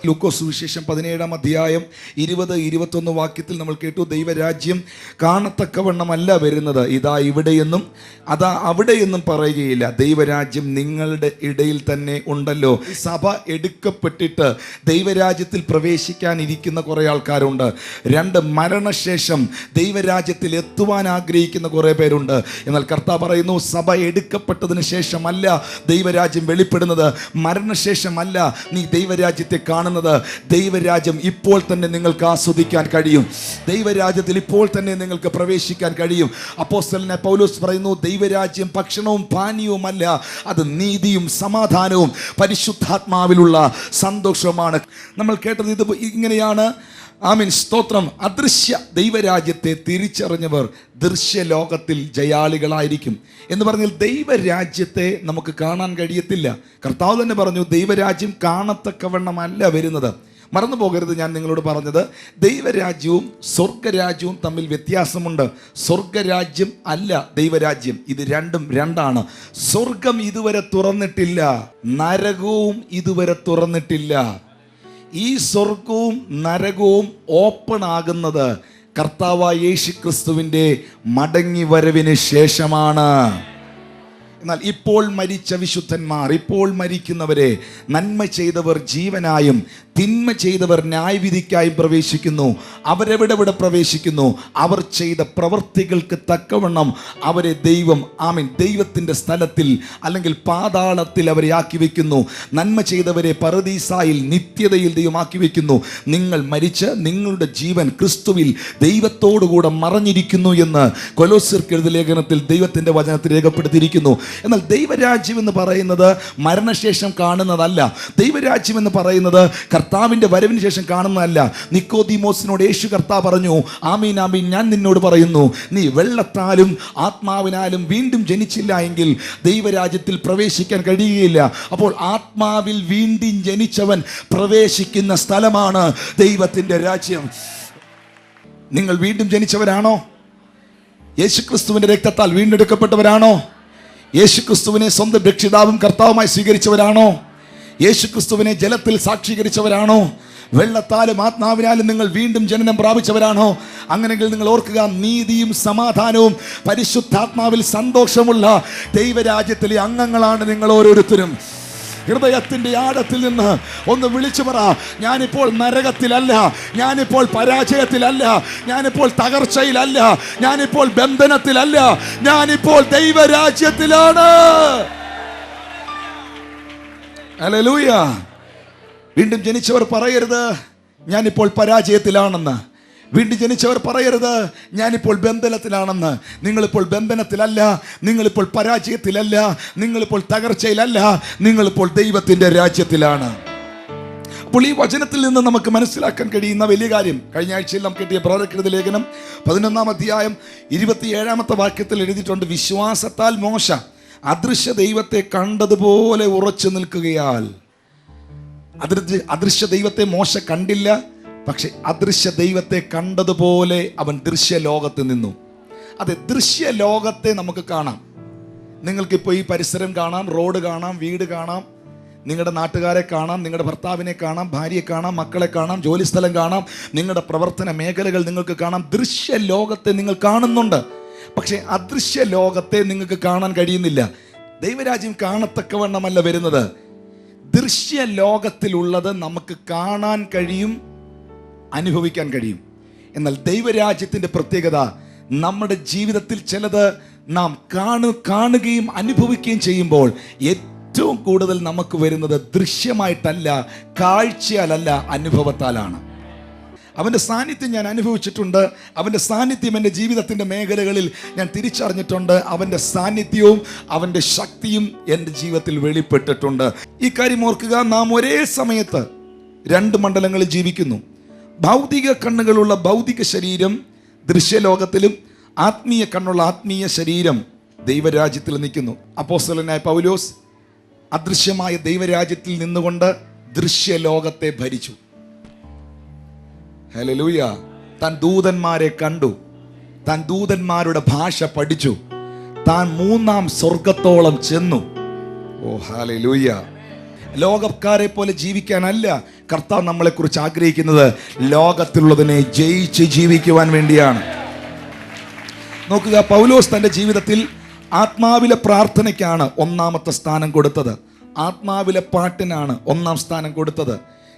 ലൂക്കോസ് സുവിശേഷം 17-ാം അധ്യായം 20-21 വാക്യത്തിൽ നമ്മൾ കേട്ടു, ദൈവരാജ്യം കാണത്തക്കവണ്ണമല്ല വരുന്നത്, ഇതാ ഇവിടെയെന്നും അതാ അവിടെയെന്നും പറയുകയില്ല, ദൈവരാജ്യം നിങ്ങളുടെ ഇടയിൽ തന്നെ ഉണ്ടല്ലോ. സഭ എടുക്കപ്പെട്ടിട്ട് ദൈവരാജ്യത്തിൽ പ്രവേശിക്കാനിരിക്കുന്ന കുറേ ആൾക്കാരുണ്ട്. 2, മരണശേഷം ദൈവരാജ്യത്തിൽ എത്തുവാൻ ആഗ്രഹിക്കുന്ന കുറേ പേരുണ്ട്. എന്നാൽ കർത്താവ് പറയുന്നു, സഭ എടുക്കപ്പെട്ടതിന് ശേഷമല്ല ദൈവരാജ്യം വെളിപ്പെടുന്നത്, മരണശേഷമല്ല നീ ദൈവരാജ്യത്തെ കാണുന്നത്. ദൈവരാജ്യം ഇപ്പോൾ തന്നെ നിങ്ങൾക്ക് ആസ്വദിക്കാൻ കഴിയും. ദൈവരാജ്യത്തിൽ ഇപ്പോൾ തന്നെ നിങ്ങൾക്ക് പ്രവേശിക്കാൻ കഴിയും. അപ്പോസ്തലനായ പൗലോസ് പറയുന്നു, ദൈവരാജ്യം ഭക്ഷണവും പാനീയവുമല്ല, അത് നീതിയും സമാധാനവും പരിശുദ്ധാത്മാവിലുള്ള സന്തോഷവുമാണ്. നമ്മൾ കേട്ടത് ഇത് ഇങ്ങനെയാണ്. ആമീൻ, സ്തോത്രം. അദൃശ്യ ദൈവരാജ്യത്തെ തിരിച്ചറിഞ്ഞവർ ദൃശ്യലോകത്തിൽ ജയാളികളായിരിക്കും എന്ന് പറഞ്ഞാൽ ദൈവരാജ്യത്തെ നമുക്ക് കാണാൻ കഴിയത്തില്ല. കർത്താവ് തന്നെ പറഞ്ഞു, ദൈവരാജ്യം കാണത്തക്കവണ്ണമല്ല വരുന്നത്. മറന്നു പോകരുത്, ഞാൻ നിങ്ങളോട് പറഞ്ഞത്, ദൈവരാജ്യവും സ്വർഗരാജ്യവും തമ്മിൽ വ്യത്യാസമുണ്ട്. സ്വർഗരാജ്യം അല്ല ദൈവരാജ്യം, ഇത് രണ്ടും രണ്ടാണ്. സ്വർഗം ഇതുവരെ തുറന്നിട്ടില്ല, നരകവും ഇതുവരെ തുറന്നിട്ടില്ല. ഈ സ്വർഗവും നരകവും ഓപ്പൺ ആകുന്നത് കർത്താവായ യേശു ക്രിസ്തുവിൻ്റെ മടങ്ങി വരവിന് ശേഷമാണ്. എന്നാൽ ഇപ്പോൾ മരിച്ച വിശുദ്ധന്മാർ, ഇപ്പോൾ മരിക്കുന്നവരെ നന്മ ചെയ്തവർ ജീവനായും തിന്മ ചെയ്തവർ ന്യായവിധിക്കായും പ്രവേശിക്കുന്നു. അവരെവിടെ പ്രവേശിക്കുന്നു? അവർ ചെയ്ത പ്രവൃത്തികൾക്ക് തക്കവണ്ണം അവരെ ദൈവം ദൈവത്തിൻ്റെ സ്ഥലത്തിൽ അല്ലെങ്കിൽ പാതാളത്തിൽ അവരെ ആക്കി വെക്കുന്നു. നന്മ ചെയ്തവരെ പറുദീസായിൽ നിത്യതയിൽ ദൈവം ആക്കി വെക്കുന്നു. നിങ്ങൾ മരിച്ച് നിങ്ങളുടെ ജീവൻ ക്രിസ്തുവിൽ ദൈവത്തോടുകൂടെ മറഞ്ഞിരിക്കുന്നു എന്ന് കൊലോസ്യർക്ക് എഴുതിയ ലേഖനത്തിൽ ദൈവത്തിൻ്റെ വചനത്തിൽ രേഖപ്പെടുത്തിയിരിക്കുന്നു. എന്നാൽ ദൈവരാജ്യം എന്ന് പറയുന്നത് മരണശേഷം കാണുന്നതല്ല. ദൈവരാജ്യം എന്ന് പറയുന്നത് കർത്താവിൻ്റെ വരവിന് ശേഷം കാണുന്നതല്ല. നിക്കോദീമോസിനോട് യേശു കർത്താവ് പറഞ്ഞു, ആമീൻ ആമീൻ, ഞാൻ നിന്നോട് പറയുന്നു, നീ വെള്ളത്താലും ആത്മാവിനാലും വീണ്ടും ജനിച്ചില്ല എങ്കിൽ ദൈവരാജ്യത്തിൽ പ്രവേശിക്കാൻ കഴിയുകയില്ല. അപ്പോൾ ആത്മാവിൽ വീണ്ടും ജനിച്ചവൻ പ്രവേശിക്കുന്ന സ്ഥലമാണ് ദൈവത്തിൻ്റെ രാജ്യം. നിങ്ങൾ വീണ്ടും ജനിച്ചവരാണോ? യേശുക്രിസ്തുവിൻ്റെ രക്തത്താൽ വീണ്ടെടുക്കപ്പെട്ടവരാണോ? യേശുക്രിസ്തുവിനെ സ്വന്തം രക്ഷിതാവും കർത്താവുമായി സ്വീകരിച്ചവരാണോ? യേശുക്രിസ്തുവിനെ ജലത്തിൽ സാക്ഷീകരിച്ചവരാണോ? വെള്ളത്താലും ആത്മാവിനാലും നിങ്ങൾ വീണ്ടും ജനനം പ്രാപിച്ചവരാണോ? അങ്ങനെയെങ്കിൽ നിങ്ങൾ ഓർക്കുക, നീതിയും സമാധാനവും പരിശുദ്ധാത്മാവിൽ സന്തോഷമുള്ള ദൈവരാജ്യത്തിലെ അംഗങ്ങളാണ് നിങ്ങൾ ഓരോരുത്തരും. ഹൃദയത്തിൻ്റെ ആഴത്തിൽ നിന്ന് ഒന്ന് വിളിച്ചു പറ, ഞാനിപ്പോൾ നരകത്തിലല്ല, ഞാനിപ്പോൾ പരാജയത്തിലല്ല, ഞാനിപ്പോൾ തകർച്ചയിലല്ല, ഞാനിപ്പോൾ ബന്ധനത്തിലല്ല, ഞാനിപ്പോൾ ദൈവരാജ്യത്തിലാണ്. ഹല്ലേലൂയ. വീണ്ടും ജനിച്ചവർ പറയരുത് ഞാനിപ്പോൾ പരാജയത്തിലാണെന്ന്. വീണ്ടും ജനിച്ചവർ പറയരുത് ഞാനിപ്പോൾ ബന്ധനത്തിലാണെന്ന്. നിങ്ങളിപ്പോൾ ബന്ധനത്തിലല്ല, നിങ്ങളിപ്പോൾ പരാജയത്തിലല്ല, നിങ്ങളിപ്പോൾ തകർച്ചയിലല്ല, നിങ്ങളിപ്പോൾ ദൈവത്തിൻ്റെ രാജ്യത്തിലാണ്. അപ്പോൾ ഈ വചനത്തിൽ നിന്ന് നമുക്ക് മനസ്സിലാക്കാൻ കഴിയുന്ന വലിയ കാര്യം, കഴിഞ്ഞ ആഴ്ചയിൽ നമുക്ക് കിട്ടിയ പ്രവചന ലേഖനം 11-ാം അധ്യായം 27-ാമത്തെ വാക്യത്തിൽ എഴുതിയിട്ടുണ്ട്, വിശ്വാസത്താൽ മോശ അദൃശ്യ ദൈവത്തെ കണ്ടതുപോലെ ഉറച്ചു നിൽക്കുകയാൽ. അദൃശ്യ ദൈവത്തെ മോശ കണ്ടില്ല, പക്ഷെ അദൃശ്യ ദൈവത്തെ കണ്ടതുപോലെ അവൻ ദൃശ്യലോകത്ത് നിന്നു. അതെ, ദൃശ്യലോകത്തെ നമുക്ക് കാണാം. നിങ്ങൾക്കിപ്പോൾ ഈ പരിസരം കാണാം, റോഡ് കാണാം, വീട് കാണാം, നിങ്ങളുടെ നാട്ടുകാരെ കാണാം, നിങ്ങളുടെ ഭർത്താവിനെ കാണാം, ഭാര്യയെ കാണാം, മക്കളെ കാണാം, ജോലിസ്ഥലം കാണാം, നിങ്ങളുടെ പ്രവർത്തന മേഖലകൾ നിങ്ങൾക്ക് കാണാം. ദൃശ്യലോകത്തെ നിങ്ങൾ കാണുന്നുണ്ട്, പക്ഷെ അദൃശ്യ ലോകത്തെ നിങ്ങൾക്ക് കാണാൻ കഴിയുന്നില്ല. ദൈവരാജ്യം കാണത്തക്കവണ്ണമല്ല വരുന്നത്. ദൃശ്യലോകത്തിലുള്ളത് നമുക്ക് കാണാൻ കഴിയും, അനുഭവിക്കാൻ കഴിയും. എന്നാൽ ദൈവരാജ്യത്തിൻ്റെ പ്രത്യേകത, നമ്മുടെ ജീവിതത്തിൽ ചിലത് നാം കാണുകയും അനുഭവിക്കുകയും ചെയ്യുമ്പോൾ ഏറ്റവും കൂടുതൽ നമുക്ക് വരുന്നത് ദൃശ്യമായിട്ടല്ല, കാഴ്ചയാലല്ല, അനുഭവത്താലാണ്. അവൻ്റെ സാന്നിധ്യം ഞാൻ അനുഭവിച്ചിട്ടുണ്ട്. അവൻ്റെ സാന്നിധ്യം എൻ്റെ ജീവിതത്തിൻ്റെ മേഖലകളിൽ ഞാൻ തിരിച്ചറിഞ്ഞിട്ടുണ്ട്. അവൻ്റെ സാന്നിധ്യവും അവൻ്റെ ശക്തിയും എൻ്റെ ജീവിതത്തിൽ വെളിപ്പെട്ടിട്ടുണ്ട്. ഈ കാര്യം ഓർക്കുക, നാം ഒരേ സമയത്ത് 2 മണ്ഡലങ്ങളിൽ ജീവിക്കുന്നു. ഭൗതിക കണ്ണുകളുള്ള ഭൗതിക ശരീരം ദൃശ്യലോകത്തിലും, ആത്മീയ കണ്ണുള്ള ആത്മീയ ശരീരം ദൈവരാജ്യത്തിൽ നിൽക്കുന്നു. അപ്പോസ്തലനായ പൗലോസ് അദൃശ്യമായ ദൈവരാജ്യത്തിൽ നിന്നുകൊണ്ട് ദൃശ്യലോകത്തെ ഭരിച്ചു. ഹല്ലേലൂയ. താൻ ദൂതന്മാരെ കണ്ടു, താൻ ദൂതന്മാരുടെ ഭാഷ പഠിച്ചു, താൻ 3-ാം സ്വർഗത്തോളം ചെന്നു. ഓ ഹല്ലേലൂയ. ലോകക്കാരെ പോലെ ജീവിക്കാനല്ല, കർത്താവ് നമ്മളെക്കുറിച്ച് ആഗ്രഹിക്കുന്നത് ലോകത്തിലുള്ളതിനെ ജയിച്ച് ജീവിക്കുവാൻ വേണ്ടിയാണ്. നോക്കുക, പൗലോസ് തൻ്റെ ജീവിതത്തിൽ ആത്മാവിലെ പ്രാർത്ഥനയ്ക്കാണ് ഒന്നാമത്തെ സ്ഥാനം കൊടുത്തത്. ആത്മാവിലെ പാട്ടിനാണ് ഒന്നാം സ്ഥാനം കൊടുത്തത്.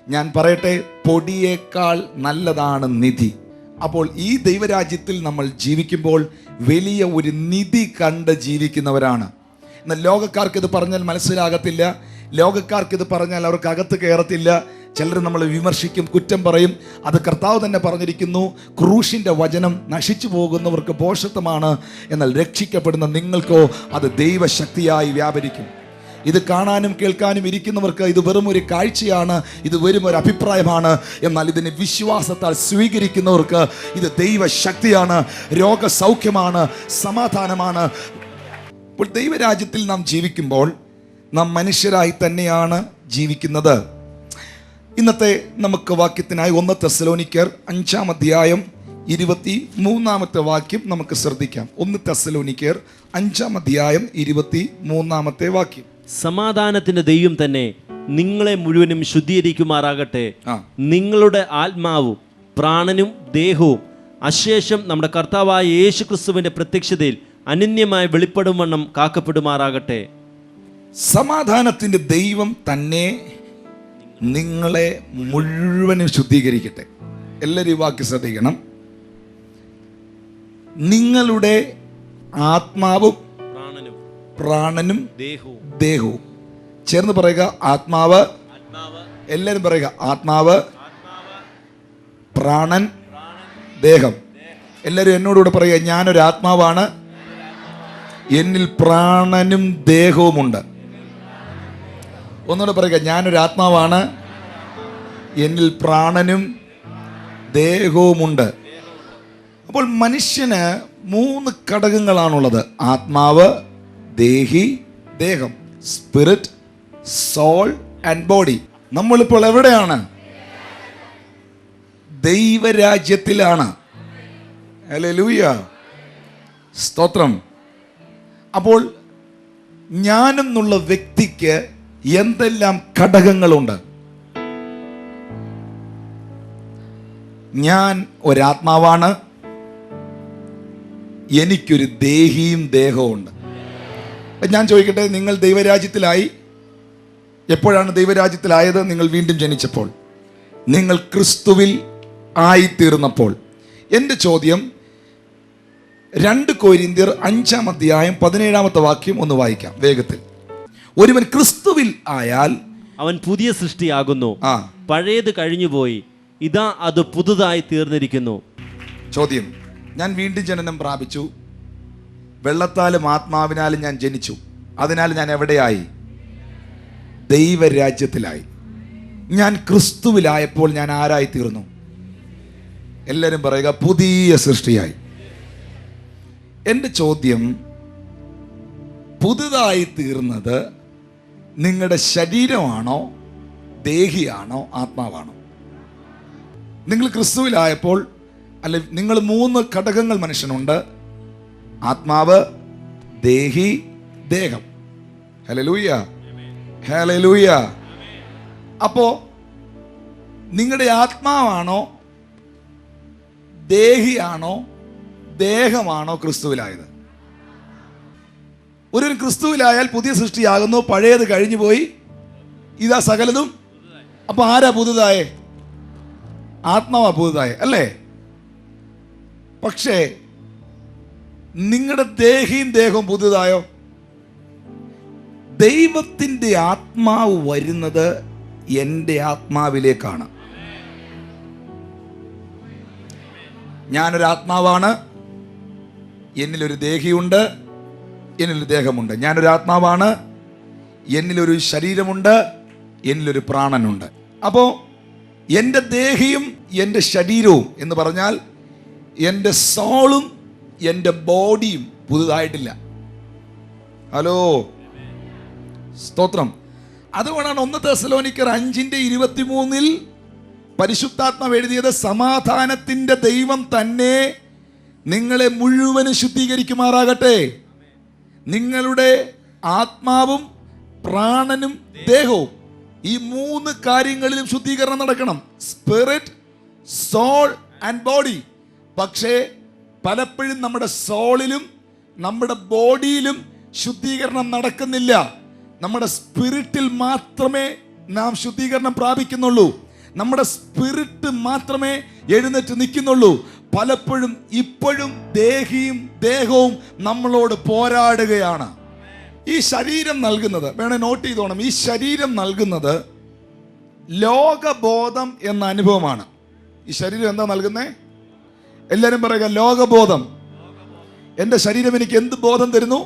ഞാൻ പറയട്ടെ, പൊടിയേക്കാൾ നല്ലതാണ് നിധി. അപ്പോൾ ഈ ദൈവരാജ്യത്തിൽ നമ്മൾ ജീവിക്കുമ്പോൾ വലിയ ഒരു നിധി കണ്ട് ജീവിക്കുന്നവരാണ്. എന്നാൽ ലോകക്കാർക്ക് ഇത് പറഞ്ഞാൽ മനസ്സിലാകത്തില്ല. ലോകക്കാർക്ക് ഇത് പറഞ്ഞാൽ അവർക്ക് അകത്ത് കയറത്തില്ല. ചിലർ നമ്മളെ വിമർശിക്കും, കുറ്റം പറയും. അത് കർത്താവ് തന്നെ പറഞ്ഞിരിക്കുന്നു, ക്രൂശിൻ്റെ വചനം നശിച്ചു പോകുന്നവർക്ക് ഭോഷത്വമാണ്, എന്നാൽ രക്ഷിക്കപ്പെടുന്ന നിങ്ങൾക്കോ അത് ദൈവശക്തിയായി വ്യാപരിക്കും. ഇത് കാണാനും കേൾക്കാനും ഇരിക്കുന്നവർക്ക് ഇത് വെറും ഒരു കാഴ്ചയാണ്, ഇത് വെറും ഒരു അഭിപ്രായമാണ്. എന്നാൽ ഇതിനെ വിശ്വാസത്താൽ സ്വീകരിക്കുന്നവർക്ക് ഇത് ദൈവശക്തിയാണ്, രോഗസൗഖ്യമാണ്, സമാധാനമാണ്. അപ്പോൾ ദൈവരാജ്യത്തിൽ നാം ജീവിക്കുമ്പോൾ നാം മനുഷ്യരായി തന്നെയാണ് ജീവിക്കുന്നത്. ഇന്നത്തെ നമുക്ക് വാക്യത്തിനായി 1 തെസ്സലോനിക്കർ 5-ാം അധ്യായം 23-ാമത്തെ വാക്യം നമുക്ക് ശ്രദ്ധിക്കാം. 1 തെസ്സലോനിക്കർ 5-ാം അധ്യായം 23-ാമത്തെ വാക്യം. സമാധാനത്തിന്റെ ദൈവം തന്നെ നിങ്ങളെ മുഴുവനും ശുദ്ധീകരിക്കുമാറാകട്ടെ. നിങ്ങളുടെ ആത്മാവും പ്രാണനും ദേഹവും അശേഷം നമ്മുടെ കർത്താവായ യേശു ക്രിസ്തുവിന്റെ പ്രത്യക്ഷതയിൽ അനന്യമായി വെളിപ്പെടുവണ്ണം കാക്കപ്പെടുമാറാകട്ടെ. സമാധാനത്തിന്റെ ദൈവം തന്നെ നിങ്ങളെ മുഴുവനും ശുദ്ധീകരിക്കട്ടെ. എല്ലാവരും ഈ വാക്യം ശ്രദ്ധിക്കണം. നിങ്ങളുടെ ആത്മാവും പ്രാണനും ദേഹവും ചേർന്ന് പറയുക, ആത്മാവ്. എല്ലാവരും പറയുക, ആത്മാവ്, പ്രാണൻ, ദേഹം. എല്ലാവരും എന്നോടുകൂടെ പറയുക, ഞാനൊരു ആത്മാവാണ്, എന്നിൽ പ്രാണനും ദേഹവുമുണ്ട്. ഒന്നുകൂടെ പറയുക, ഞാനൊരു ആത്മാവാണ്, എന്നിൽ പ്രാണനും ദേഹവുമുണ്ട്. അപ്പോൾ മനുഷ്യന് 3 ഘടകങ്ങളാണുള്ളത്: ആത്മാവ്, ദേഹി, ദേഹം. Spirit, soul and body. നമ്മളിപ്പോൾ എവിടെയാണ്? ദൈവരാജ്യത്തിലാണ്. ഹല്ലേലൂയ, സ്തോത്രം. അപ്പോൾ ഞാനെന്നുള്ള വ്യക്തിക്ക് എന്തെല്ലാം ഘടകങ്ങളുണ്ട്? ഞാൻ ഒരാത്മാവാണ്, എനിക്കൊരു ദേഹിയും ദേഹവും ഉണ്ട്. ഞാൻ ചോദിക്കട്ടെ, നിങ്ങൾ ദൈവരാജ്യത്തിലായി. എപ്പോഴാണ് ദൈവരാജ്യത്തിലായത്? നിങ്ങൾ വീണ്ടും ജനിച്ചപ്പോൾ, നിങ്ങൾ ക്രിസ്തുവിൽ ആയിത്തീർന്നപ്പോൾ. എൻ്റെ ചോദ്യം, 2 കൊരിന്ത്യർ 5-ാം അധ്യായം 17-ാമത്തെ വാക്യം ഒന്ന് വായിക്കാം വേഗത്തിൽ. ഒരുവൻ ക്രിസ്തുവിൽ ആയാൽ അവൻ പുതിയ സൃഷ്ടിയാകുന്നു, പഴയത് കഴിഞ്ഞുപോയി, ഇതാ അത് പുതുതായി തീർന്നിരിക്കുന്നു. ചോദ്യം, ഞാൻ വീണ്ടും ജനനം പ്രാപിച്ചു, വെള്ളത്താലും ആത്മാവിനാലും ഞാൻ ജനിച്ചു, അതിനാൽ ഞാൻ എവിടെയായി? ദൈവരാജ്യത്തിലായി. ഞാൻ ക്രിസ്തുവിലായപ്പോൾ ഞാൻ ആരായി തീർന്നു? എല്ലാവരും പറയുക, പുതിയ സൃഷ്ടിയായി. എൻ്റെ ചോദ്യം, പുതുതായി തീർന്നത് നിങ്ങളുടെ ശരീരമാണോ, ദേഹിയാണോ, ആത്മാവാണോ? നിങ്ങൾ ക്രിസ്തുവിലായപ്പോൾ, അല്ലെ, നിങ്ങൾ 3 ഘടകങ്ങൾ മനുഷ്യനുണ്ട്: ആത്മാവ്, ദേഹി, ദേഹം. Hallelujah, hallelujah. അപ്പോ നിങ്ങളുടെ ആത്മാവാണോ, ദേഹിയാണോ, ദേഹമാണോ ക്രിസ്തുവിലായത്? ഒരു ക്രിസ്തുവിലായാൽ പുതിയ സൃഷ്ടിയാകുന്നു, പഴയത് കഴിഞ്ഞു പോയി, ഇതാ സകലതും. അപ്പൊ ആരാ പുതുതായേ? ആത്മാവാ പുതുതായേ, അല്ലേ? പക്ഷേ നിങ്ങളുടെ ദേഹിയും ദേഹവും പുതുതായോ? ദൈവത്തിൻ്റെ ആത്മാവ് വരുന്നത് എൻ്റെ ആത്മാവിലേക്കാണ്. ഞാനൊരു ആത്മാവാണ്, എന്നിലൊരു ദേഹിയുണ്ട്, എന്നിലൊരു ദേഹമുണ്ട്. ഞാനൊരു ആത്മാവാണ്, എന്നിലൊരു ശരീരമുണ്ട്, എന്നിലൊരു പ്രാണനുണ്ട്. അപ്പോൾ എൻ്റെ ദേഹിയും എൻ്റെ ശരീരവും എന്ന് പറഞ്ഞാൽ എൻ്റെ സോളും എൻ്റെ ബോഡിയും പുതുതായിട്ടില്ല. ഹലോ, സ്തോത്രം. അതുകൊണ്ടാണ് 1 തെസ്സലോനിക്കർ 5:23 പരിശുദ്ധാത്മാവ് എഴുതിയത്, സമാധാനത്തിൻ്റെ ദൈവം തന്നെ നിങ്ങളെ മുഴുവനും ശുദ്ധീകരിക്കുമാറാകട്ടെ. നിങ്ങളുടെ ആത്മാവും പ്രാണനും ദേഹവും ഈ 3 കാര്യങ്ങളിലും ശുദ്ധീകരണം നടക്കണം. Spirit, soul and body. പക്ഷേ പലപ്പോഴും നമ്മുടെ സോളിലും നമ്മുടെ ബോഡിയിലും ശുദ്ധീകരണം നടക്കുന്നില്ല. നമ്മുടെ സ്പിരിറ്റിൽ മാത്രമേ നാം ശുദ്ധീകരണം പ്രാപിക്കുന്നുള്ളൂ. നമ്മുടെ സ്പിരിറ്റ് മാത്രമേ എഴുന്നേറ്റ് നിൽക്കുന്നുള്ളൂ. പലപ്പോഴും ഇപ്പോഴും ദേഹവും നമ്മളോട് പോരാടുകയാണ്. ഈ ശരീരം നൽകുന്നത്, വേണേ നോട്ട് ചെയ്തോണം, ഈ ശരീരം നൽകുന്നത് ലോകബോധം എന്ന അനുഭവമാണ്. ഈ ശരീരം എന്താ നൽകുന്നേ? എല്ലാവരും പറയുക, ലോകബോധം. എൻ്റെ ശരീരം എനിക്ക് എന്ത് ബോധം തരുന്നു?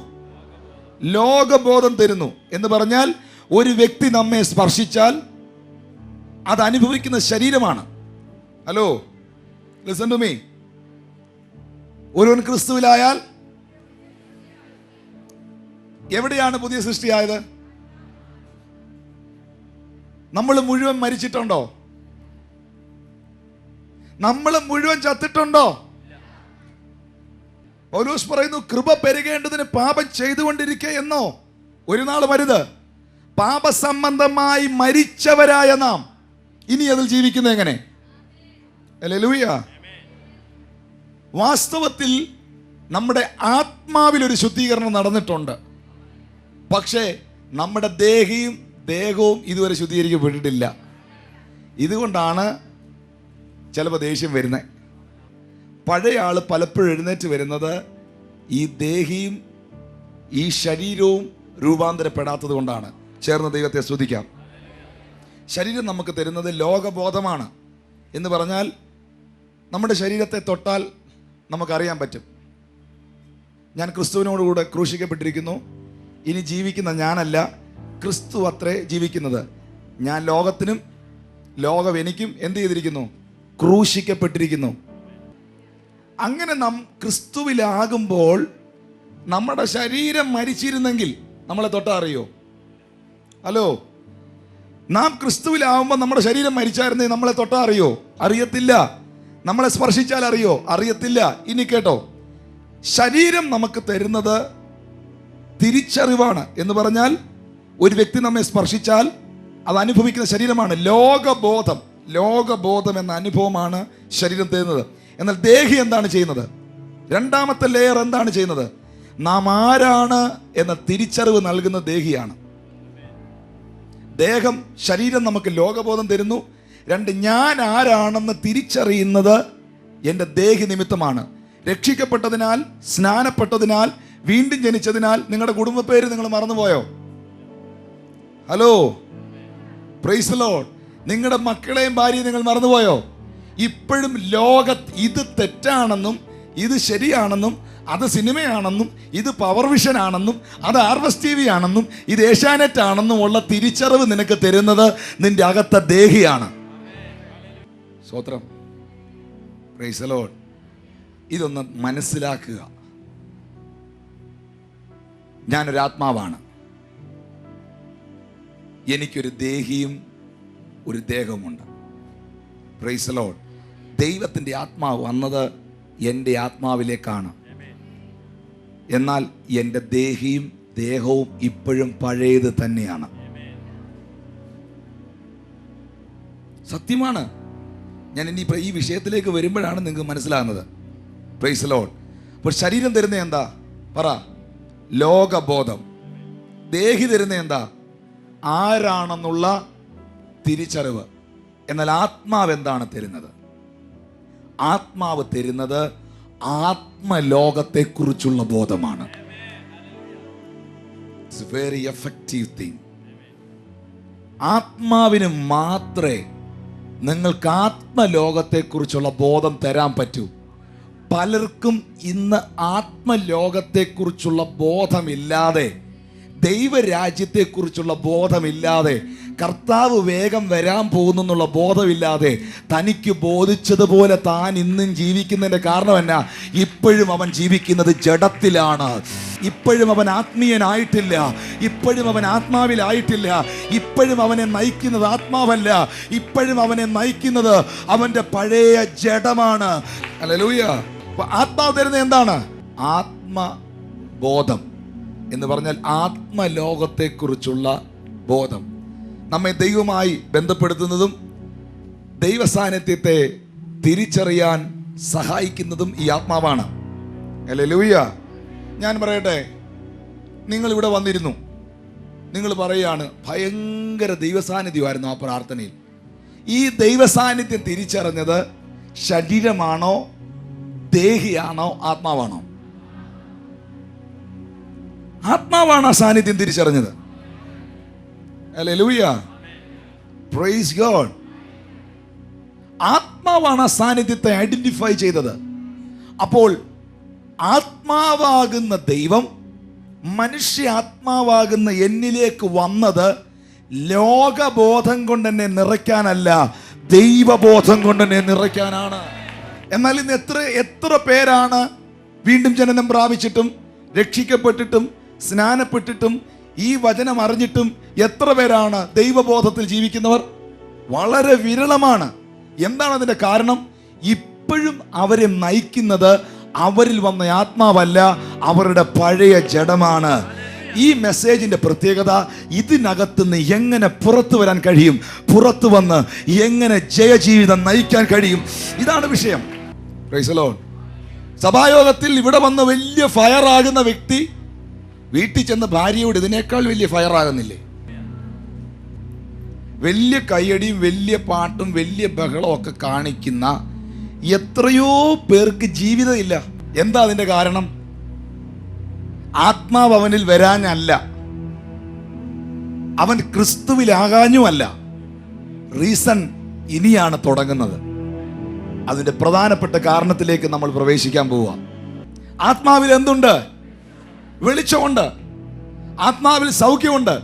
ലോകബോധം തരുന്നു. എന്ന് പറഞ്ഞാൽ ഒരു വ്യക്തി നമ്മെ സ്പർശിച്ചാൽ അത് അനുഭവിക്കുന്ന ശരീരമാണ്. Hello, listen to me. ഒരുവൻ ക്രിസ്തുവിലായാൽ എവിടെയാണ് പുതിയ സൃഷ്ടിയായത്? നമ്മൾ മുഴുവൻ മരിച്ചിട്ടുണ്ടോ? നമ്മൾ മുഴുവൻ ചത്തിട്ടുണ്ടോ? പൗലോസ് പറയുന്നു, കൃപ പെരുകേണ്ടതിന് പാപം ചെയ്തുകൊണ്ടിരിക്കെ എന്നോ ഒരു നാൾ വരുത്. പാപസംബന്ധമായി മരിച്ചവരായ നാം ഇനി അതിൽ ജീവിക്കുന്നത് എങ്ങനെ? ഹല്ലേലൂയ. വാസ്തവത്തിൽ നമ്മുടെ ആത്മാവിലൊരു ശുദ്ധീകരണം നടന്നിട്ടുണ്ട്. പക്ഷേ നമ്മുടെ ദേഹവും ഇതുവരെ ശുദ്ധീകരിക്കപ്പെട്ടിട്ടില്ല. ഇതുകൊണ്ടാണ് ചിലപ്പോൾ ദേഷ്യം വരുന്നത്. പഴയ ആൾ പലപ്പോഴും എഴുന്നേറ്റ് വരുന്നത് ഈ ദേഹിയും ഈ ശരീരവും രൂപാന്തരപ്പെടാത്തത് കൊണ്ടാണ്. ചേർന്ന് ദൈവത്തെ സ്തുതിക്കാം. ശരീരം നമുക്ക് തരുന്നത് ലോകബോധമാണ്. എന്ന് പറഞ്ഞാൽ നമ്മുടെ ശരീരത്തെ തൊട്ടാൽ നമുക്കറിയാൻ പറ്റും, ഞാൻ ക്രിസ്തുവിനോടുകൂടെ ക്രൂശിക്കപ്പെട്ടിരിക്കുന്നു. ഇനി ജീവിക്കുന്ന ഞാനല്ല, ക്രിസ്തു അത്രേ ജീവിക്കുന്നത്. ഞാൻ ലോകത്തിനും ലോകം എനിക്കും എന്ത് ചെയ്തിരിക്കുന്നു? ക്രൂശിക്കപ്പെട്ടിരിക്കുന്നു. അങ്ങനെ നാം ക്രിസ്തുവിലാകുമ്പോൾ നമ്മുടെ ശരീരം മരിച്ചിരുന്നെങ്കിൽ നമ്മളെ തൊട്ടാ അറിയോ? ഹലോ, നാം ക്രിസ്തുവിലാവുമ്പോൾ നമ്മുടെ ശരീരം മരിച്ചായിരുന്നെങ്കിൽ നമ്മളെ തൊട്ടാ അറിയോ? അറിയത്തില്ല. നമ്മളെ സ്പർശിച്ചാൽ അറിയോ? അറിയത്തില്ല. ഇനി കേട്ടോ, ശരീരം നമുക്ക് തരുന്നത് തിരിച്ചറിവാണ്. എന്ന് പറഞ്ഞാൽ ഒരു വ്യക്തി നമ്മെ സ്പർശിച്ചാൽ അത് അനുഭവിക്കുന്ന ശരീരമാണ്. ലോകബോധം എന്ന അനുഭവമാണ് ശരീരം തരുന്നത്. എന്നാൽ ദേഹി എന്താണ് ചെയ്യുന്നത്? രണ്ടാമത്തെ ലെയർ എന്താണ് ചെയ്യുന്നത്? നാം ആരാണ് എന്ന തിരിച്ചറിവ് നൽകുന്ന ദേഹിയാണ്. ശരീരം നമുക്ക് ലോകബോധം തരുന്നു. 2, ഞാൻ ആരാണെന്ന് തിരിച്ചറിയുന്നത് എൻ്റെ ദേഹി നിമിത്തമാണ്. രക്ഷിക്കപ്പെട്ടതിനാൽ, സ്നാനപ്പെട്ടതിനാൽ, വീണ്ടും ജനിച്ചതിനാൽ നിങ്ങളുടെ കുടുംബ പേര് നിങ്ങൾ മറന്നുപോയോ? Hello, praise the Lord. നിങ്ങളുടെ മക്കളെയും ഭാര്യയും നിങ്ങൾ മറന്നുപോയോ? ഇപ്പോഴും ഇത് തെറ്റാണെന്നും ഇത് ശരിയാണെന്നും അത് സിനിമയാണെന്നും ഇത് പവർ വിഷൻ ആണെന്നും അത് ആർവസ് TV ആണെന്നും ഇത് ഏഷ്യാനെറ്റ് ആണെന്നും ഉള്ള തിരിച്ചറിവ് നിനക്ക് തരുന്നത് നിന്റെ അകത്തെ ദേഹിയാണ്. സ്തോത്രം, പ്രൈസ് ദി ലോർഡ്. ഇതൊന്ന് മനസ്സിലാക്കുക. ഞാനൊരു ആത്മാവാണ്. എനിക്കൊരു ദേഹിയും ഒരു ദേഹവുമുണ്ട്. Praise the Lord. ദൈവത്തിൻ്റെ ആത്മാവ് വന്നത് എൻ്റെ ആത്മാവിലേക്കാണ്. എന്നാൽ എൻ്റെ ദേഹവും ഇപ്പോഴും പഴയത് തന്നെയാണ്. സത്യമാണ്. ഞാൻ ഇനിയിപ്പോൾ ഈ വിഷയത്തിലേക്ക് വരുമ്പോഴാണ് നിങ്ങൾക്ക് മനസ്സിലാകുന്നത്. Praise the Lord. അപ്പോൾ ശരീരം തരുന്ന എന്താ? പറ. ലോകബോധം. ദേഹി തരുന്ന എന്താ? ആരാണെന്നുള്ള തിരിച്ചറിവ്. എന്നാൽ ആത്മാവ് എന്താണ് തരുന്നത്? ആത്മാവ് തരുന്നത് ആത്മലോകത്തെക്കുറിച്ചുള്ള ബോധമാണ്. It's A very effective thing. ആത്മാവിന് മാത്രമേ നിങ്ങൾക്ക് ആത്മലോകത്തെക്കുറിച്ചുള്ള ബോധം തരാൻ പറ്റൂ. പലർക്കും ഇന്ന് ആത്മലോകത്തെക്കുറിച്ചുള്ള ബോധമില്ലാതെ, ദൈവരാജ്യത്തെക്കുറിച്ചുള്ള ബോധമില്ലാതെ, കർത്താവ് വേഗം വരാൻ പോകുന്നുള്ള ബോധമില്ലാതെ തനിക്ക് ബോധിച്ചതുപോലെ താൻ ഇന്നും ജീവിക്കുന്നതിൻ്റെ കാരണം എന്നാ? ഇപ്പോഴും അവൻ ജീവിക്കുന്നത് ജഡത്തിലാണ്. ഇപ്പോഴും അവൻ ആത്മീയനായിട്ടില്ല. ഇപ്പോഴും അവൻ ആത്മാവിലായിട്ടില്ല. ഇപ്പോഴും അവനെ നയിക്കുന്നത് ആത്മാവല്ല. ഇപ്പോഴും അവനെ നയിക്കുന്നത് അവൻ്റെ പഴയ ജഡമാണ്. ഹല്ലേലൂയ. ആത്മാവ് തരുന്നത് എന്താണ്? ആത്മബോധം എന്ന് പറഞ്ഞാൽ ആത്മലോകത്തെക്കുറിച്ചുള്ള ബോധം. നമ്മെ ദൈവവുമായി ബന്ധപ്പെടുത്തുന്നതും ദൈവസാന്നിധ്യത്തെ തിരിച്ചറിയാൻ സഹായിക്കുന്നതും ഈ ആത്മാവാണ്. ഹല്ലേലൂയ. ഞാൻ പറയട്ടെ, നിങ്ങൾ ഇവിടെ വന്നിരുന്നു, നിങ്ങൾ പറയുകയാണ് ഭയങ്കര ദൈവസാന്നിധ്യമായിരുന്നു ആ പ്രാർത്ഥനയിൽ. ഈ ദൈവസാന്നിധ്യം തിരിച്ചറിഞ്ഞത് ശരീരമാണോ, ദേഹിയാണോ, ആത്മാവാണോ? ആത്മാവാണ് ആ സാന്നിധ്യം തിരിച്ചറിഞ്ഞത്. Hallelujah, praise God. ആത്മാവാണ് ആ സാന്നിധ്യത്തെ ഐഡന്റിഫൈ ചെയ്തത്. അപ്പോൾ ആത്മാവാകുന്ന ദൈവം മനുഷ്യ ആത്മാവാകുന്ന എന്നിലേക്ക് വന്നത് ലോകബോധം കൊണ്ട് എന്നെ നിറയ്ക്കാനല്ല, ദൈവബോധം കൊണ്ട് എന്നെ നിറയ്ക്കാനാണ്. എന്നാൽ ഇന്ന് എത്ര പേരാണ് വീണ്ടും ജനനം പ്രാപിച്ചിട്ടും രക്ഷിക്കപ്പെട്ടിട്ടും സ്നാനപ്പെട്ടിട്ടും ഈ വചനം അറിഞ്ഞിട്ടും എത്ര പേരാണ് ദൈവബോധത്തിൽ ജീവിക്കുന്നവർ? വളരെ വിരളമാണ്. എന്താണ് അതിന്റെ കാരണം? ഇപ്പോഴും അവരെ നയിക്കുന്നത് അവരിൽ വന്ന ആത്മാവല്ല, അവരുടെ പഴയ ജഡമാണ്. ഈ മെസ്സേജിന്റെ പ്രത്യേകത, ഇതിനകത്തുനിന്ന് എങ്ങനെ പുറത്തു വരാൻ കഴിയും, പുറത്തു വന്ന് എങ്ങനെ ജയജീവിതം നയിക്കാൻ കഴിയും, ഇതാണ് വിഷയം. Praise the Lord. സഭായോഗത്തിൽ ഇവിടെ വന്ന് വലിയ ഫയർ ആകുന്ന വ്യക്തി വീട്ടിൽ ചെന്ന് ഭാര്യയോട് ഇതിനേക്കാൾ വലിയ ഫയർ ആകുന്നില്ലേ? വലിയ കയ്യടിയും വലിയ പാട്ടും വലിയ ബഹളവും ഒക്കെ കാണിക്കുന്ന എത്രയോ പേർക്ക് ജീവിതമില്ല. എന്താ അതിന്റെ കാരണം? ആത്മാവ് അവനിൽ വരാനല്ല, അവൻ ക്രിസ്തുവിലാകാഞ്ഞുമല്ല. റീസൺ ഇനിയാണ് തുടങ്ങുന്നത്. അതിന്റെ പ്രധാനപ്പെട്ട കാരണത്തിലേക്ക് നമ്മൾ പ്രവേശിക്കാൻ പോവുക. ആത്മാവിൽ എന്തുണ്ട്? വെളിച്ചമുണ്ട്. ആത്മാവിൽ സൗഖ്യമുണ്ട്.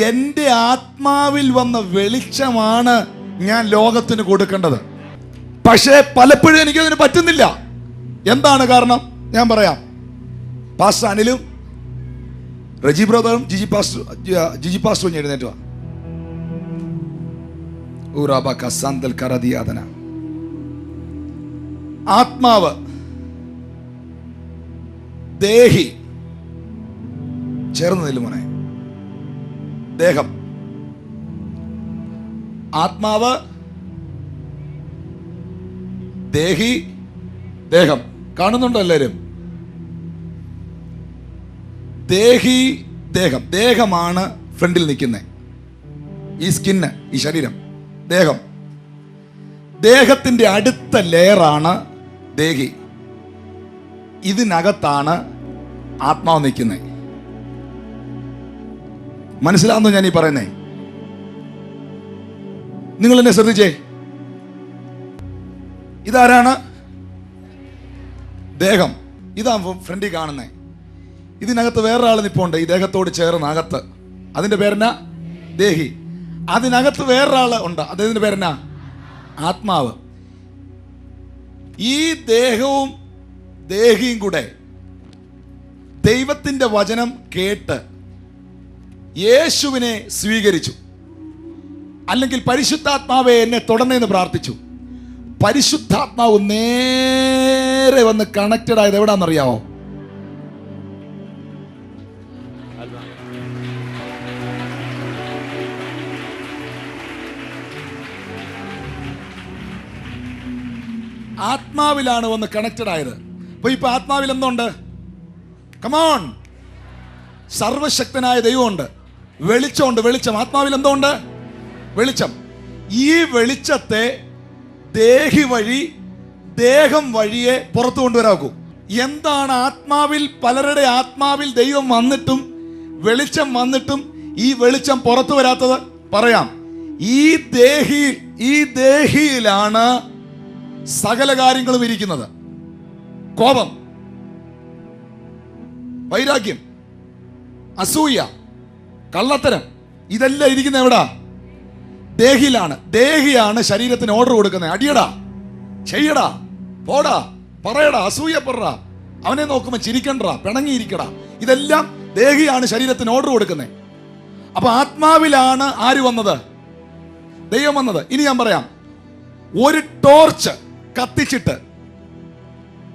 എൻ്റെ ആത്മാവിൽ വന്ന വെളിച്ചമാണ് ഞാൻ ലോകത്തിന് കൊടുക്കേണ്ടത്. പക്ഷേ പലപ്പോഴും എനിക്കതിന് പറ്റുന്നില്ല. എന്താണ് കാരണം? ഞാൻ പറയാം. പാസ്റ്റർ അനിലും റജി ബ്രദറും ജിജി പാസ്റ്ററും എഴുന്നേറ്റ് വാ. ആത്മാവ്, ദേഹി, ചേർന്ന് നില്ലുമോനെ. ദേഹം, ആത്മാവ്, ദേഹി, ദേഹം. കാണുന്നുണ്ടോ എല്ലാവരും? ദേഹി, ദേഹം. ദേഹമാണ് ഫ്രണ്ടിൽ നിൽക്കുന്നത്. ഈ സ്കിന്ന്, ഈ ശരീരം, ദേഹം. ദേഹത്തിന്റെ അടുത്ത ലെയറാണ് ദേഹി. ഇതിനകത്താണ് ആത്മാവ് നിൽക്കുന്നത്. മനസ്സിലാവുന്നോ ഞാൻ ഈ പറയുന്നേ? നിങ്ങൾ എന്നെ ശ്രദ്ധിച്ചേ. ഇതാരാണ്? ദേഹം. ഇതാ ഫ്രണ്ടിൽ കാണുന്നേ. ഇതിനകത്ത് വേറൊരാൾ നിപ്പുണ്ട്, ഈ ദേഹത്തോട് ചേർന്ന് അകത്ത്. അതിന്റെ പേരെന്നാ? ദേഹി. അതിനകത്ത് വേറൊരാൾ ഉണ്ട്, അതിന്റെ പേരെന്നാ? ആത്മാവ്. ഈ ദേഹവും ദേഹിയും കൂടെ ദൈവത്തിന്റെ വചനം കേട്ട് യേശുവിനെ സ്വീകരിച്ചു, അല്ലെങ്കിൽ പരിശുദ്ധാത്മാവെ എന്നെ തൊടണേന്ന് പ്രാർത്ഥിച്ചു. പരിശുദ്ധാത്മാവ് നേരെ വന്ന് കണക്റ്റഡ് ആയത് എവിടാന്നറിയാമോ? ആത്മാവിലാണ് വന്ന് കണക്റ്റഡ് ആയത്. അപ്പൊ ഇപ്പൊ ആത്മാവിൽ എന്തുണ്ട്? കമോൺ, സർവശക്തനായ ദൈവമുണ്ട്, വെളിച്ചമുണ്ട്. വെളിച്ചം ആത്മാവിൽ എന്തുണ്ട്? വെളിച്ചം. ഈ വെളിച്ചത്തെ ദേഹി വഴി, ദേഹം വഴിയെ പുറത്തു കൊണ്ടുവരാക്കൂ. എന്താണ് ആത്മാവിൽ, പലരുടെ ആത്മാവിൽ ദൈവം വന്നിട്ടും വെളിച്ചം വന്നിട്ടും ഈ വെളിച്ചം പുറത്തു വരാത്തത്? പറയാം. ഈ ദേഹിയിലാണ് സകല കാര്യങ്ങളും ഇരിക്കുന്നത്. കോപം, വൈരാഗ്യം, അസൂയ, കള്ളത്തരം, ഇതെല്ലാം ഇരിക്കുന്ന എവിടാ? ദേഹിയിലാണ്. ദേഹിയാണ് ശരീരത്തിന് ഓർഡർ കൊടുക്കുന്നത്. അടിയടാ, ചെയ്യടാ, പോടാ, പറയടാ, അസൂയപ്പെടാ, അവനെ നോക്കുമ്പോൾ ചിരിക്കണ്ടാ, പിണങ്ങിയിരിക്കടാ. ഇതെല്ലാം ദേഹിയാണ് ശരീരത്തിന് ഓർഡർ കൊടുക്കുന്നത്. അപ്പൊ ആത്മാവിലാണ് ആര് വന്നത്? ദൈവം വന്നത്. ഇനി ഞാൻ പറയാം. ഒരു ടോർച്ച് കത്തിച്ചിട്ട്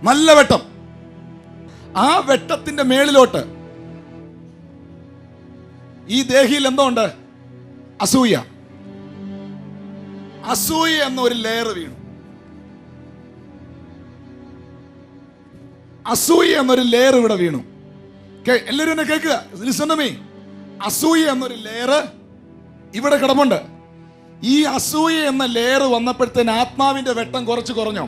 നല്ല വെട്ടം, ആ വെട്ടത്തിന്റെ മേളിലോട്ട് ഈ ദേഹിയിൽ എന്തോ ഉണ്ട്? അസൂയ. അസൂയ എന്നൊരു ലെയർ വീണു. അസൂയ എന്നൊരു ലെയർ ഇവിടെ വീണു. എല്ലാവരും എന്നെ കേൾക്കുക. Listen to me. അസൂയ എന്നൊരു ലെയർ ഇവിടെ കിടപ്പുണ്ട്. ഈ അസൂയ എന്ന ലെയർ വന്നപ്പോഴത്തേന് ആത്മാവിന്റെ വെട്ടം കുറച്ച് കുറഞ്ഞോ?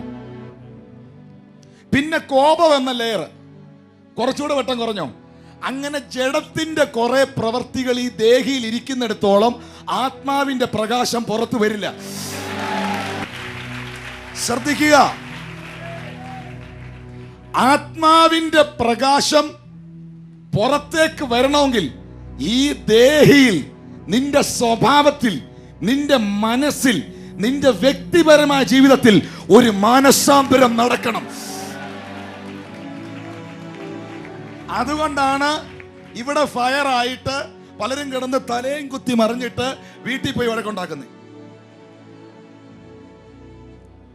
പിന്നെ കോപം എന്ന ലെയർ കുറച്ചുകൂടെ വെട്ടം കുറഞ്ഞോ? അങ്ങനെ ജഡത്തിന്റെ കുറെ പ്രവർത്തികൾ ഈ ദേഹിയിൽ ഇരിക്കുന്നിടത്തോളം ആത്മാവിന്റെ പ്രകാശം പുറത്തു വരില്ല. ശ്രദ്ധിക്കുക. ആത്മാവിന്റെ പ്രകാശം പുറത്തേക്ക് വരണമെങ്കിൽ ഈ ദേഹിയിൽ, നിന്റെ സ്വഭാവത്തിൽ, നിന്റെ മനസ്സിൽ, നിന്റെ വ്യക്തിപരമായ ജീവിതത്തിൽ ഒരു മാനസാന്തരം നടക്കണം. അതുകൊണ്ടാണ് ഇവിടെ ഫയർ ആയിട്ട് പലരും കിടന്ന് തലയും കുത്തി മറിഞ്ഞിട്ട് വീട്ടിൽ പോയി വഴക്കുണ്ടാക്കുന്നത്.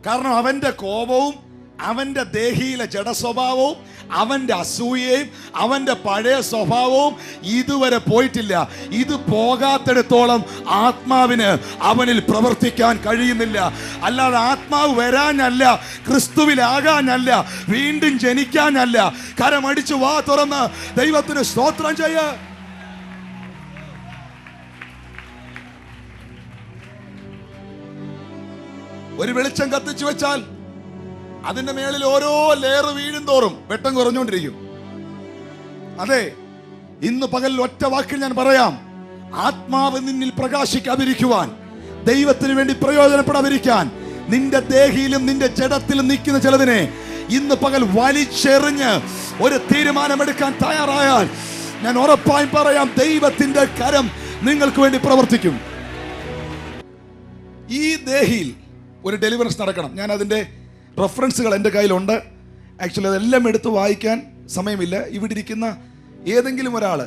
കാരണം അവന്റെ കോപവും അവന്റെ ദേഹിയിലെ ജഡസ്വഭാവവും അവന്റെ അസൂയയും അവന്റെ പഴയ സ്വഭാവവും ഇതുവരെ പോയിട്ടില്ല. ഇത് പോകാത്തിടത്തോളം ആത്മാവിന് അവനിൽ പ്രവർത്തിക്കാൻ കഴിയുന്നില്ല. അല്ലാതെ ആത്മാവ് വരാനല്ല, ക്രിസ്തുവിലാകാനല്ല, വീണ്ടും ജനിക്കാനല്ല. കരമടിച്ചു വാ തുറന്ന് ദൈവത്തിന് സ്തോത്രം ചെയ്യ. ഒരു വെളിച്ചം കത്തിച്ചു വെച്ചാൽ അതിന്റെ മേളിൽ ഓരോ ലെയർ വീഴും തോറും വെട്ടം കുറഞ്ഞുകൊണ്ടിരിക്കും. അതെ, ഇന്ന് പകൽ ഒറ്റ വാക്കിൽ ഞാൻ പറയാം, ആത്മാവ് നിന്നിൽ പ്രകാശിക്കാതിരിക്കുവാൻ, ദൈവത്തിന് വേണ്ടി പ്രയോജനപ്പെടാതിരിക്കാൻ, നിന്റെ ദേഹിയിലും നിന്റെ ജഡത്തിലും നിൽക്കുന്ന ചിലതിനെ ഇന്ന് പകൽ വലിച്ചെറിഞ്ഞ് ഒരു തീരുമാനമെടുക്കാൻ തയ്യാറായാൽ ഞാൻ ഉറപ്പായും പറയാം, ദൈവത്തിന്റെ കരം നിങ്ങൾക്ക് വേണ്ടി പ്രവർത്തിക്കും. ഈ ദേഹിയിൽ ഒരു ഡെലിവറൻസ് നടക്കണം. ഞാൻ അതിന്റെ റെഫറൻസുകൾ എൻ്റെ കയ്യിലുണ്ട്. ആക്ച്വലി അതെല്ലാം എടുത്ത് വായിക്കാൻ സമയമില്ല. ഇവിടെ ഇരിക്കുന്ന ഏതെങ്കിലും ഒരാൾ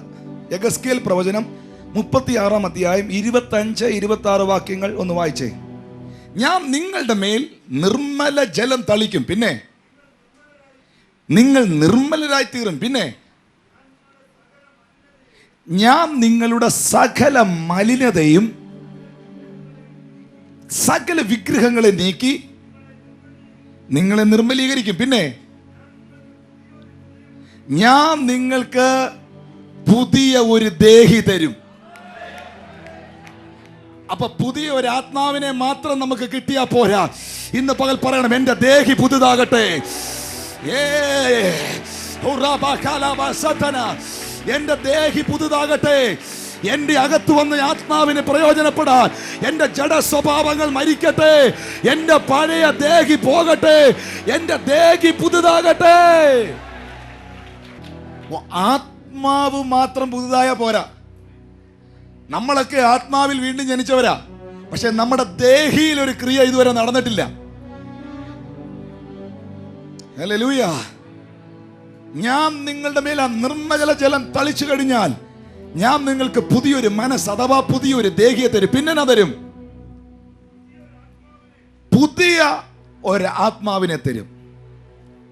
യെഹെസ്കേൽ പ്രവചനം 36 അധ്യായം 25-26 വാക്യങ്ങൾ ഒന്ന് വായിച്ചേ. ഞാൻ നിങ്ങളുടെ മേൽ നിർമ്മല ജലം തളിക്കും, പിന്നെ നിങ്ങൾ നിർമ്മലരായി തീരും, പിന്നെ ഞാൻ നിങ്ങളുടെ സകല മലിനതയും സകല വിഗ്രഹങ്ങളെ നീക്കി നിങ്ങളെ നിർമ്മലീകരിക്കും, പിന്നെ ഞാൻ നിങ്ങൾക്ക് പുതിയ ഒരു ദേഹി തരും. അപ്പൊ പുതിയ ഒരു ആത്മാവിനെ മാത്രം നമുക്ക് കിട്ടിയാ പോരാ. ഇന്ന് പകൽ പറയണം, എന്റെ ദേഹി പുതുതാകട്ടെ. എന്റെ ദേഹി പുതുതാകട്ടെ. എന്റെ അകത്ത് വന്ന ആത്മാവിന് പ്രയോജനപ്പെടാൻ എന്റെ ജഡ സ്വഭാവങ്ങൾ മരിക്കട്ടെ. എന്റെ പഴയ ദേഹി പോകട്ടെ. എന്റെ ദേഹി പുതുതാകട്ടെ. ആത്മാവ് മാത്രം പുതുതായ പോരാ. നമ്മളൊക്കെ ആത്മാവിൽ വീണ്ടും ജനിച്ചവരാ. പക്ഷെ നമ്മുടെ ദേഹിയിൽ ഒരു ക്രിയ ഇതുവരെ നടന്നിട്ടില്ല. ഹല്ലേലൂയ. ഞാൻ നിങ്ങളുടെ മേൽ ആ നിർമ്മല ജലം തളിച്ചു കഴിഞ്ഞാൽ ഞാൻ നിങ്ങൾക്ക് പുതിയൊരു മനസ്സ് അഥവാ പുതിയൊരു ദേഹിയെ തരും. പിന്നെ തരും, പുതിയ ഒരു ആത്മാവിനെ തരും.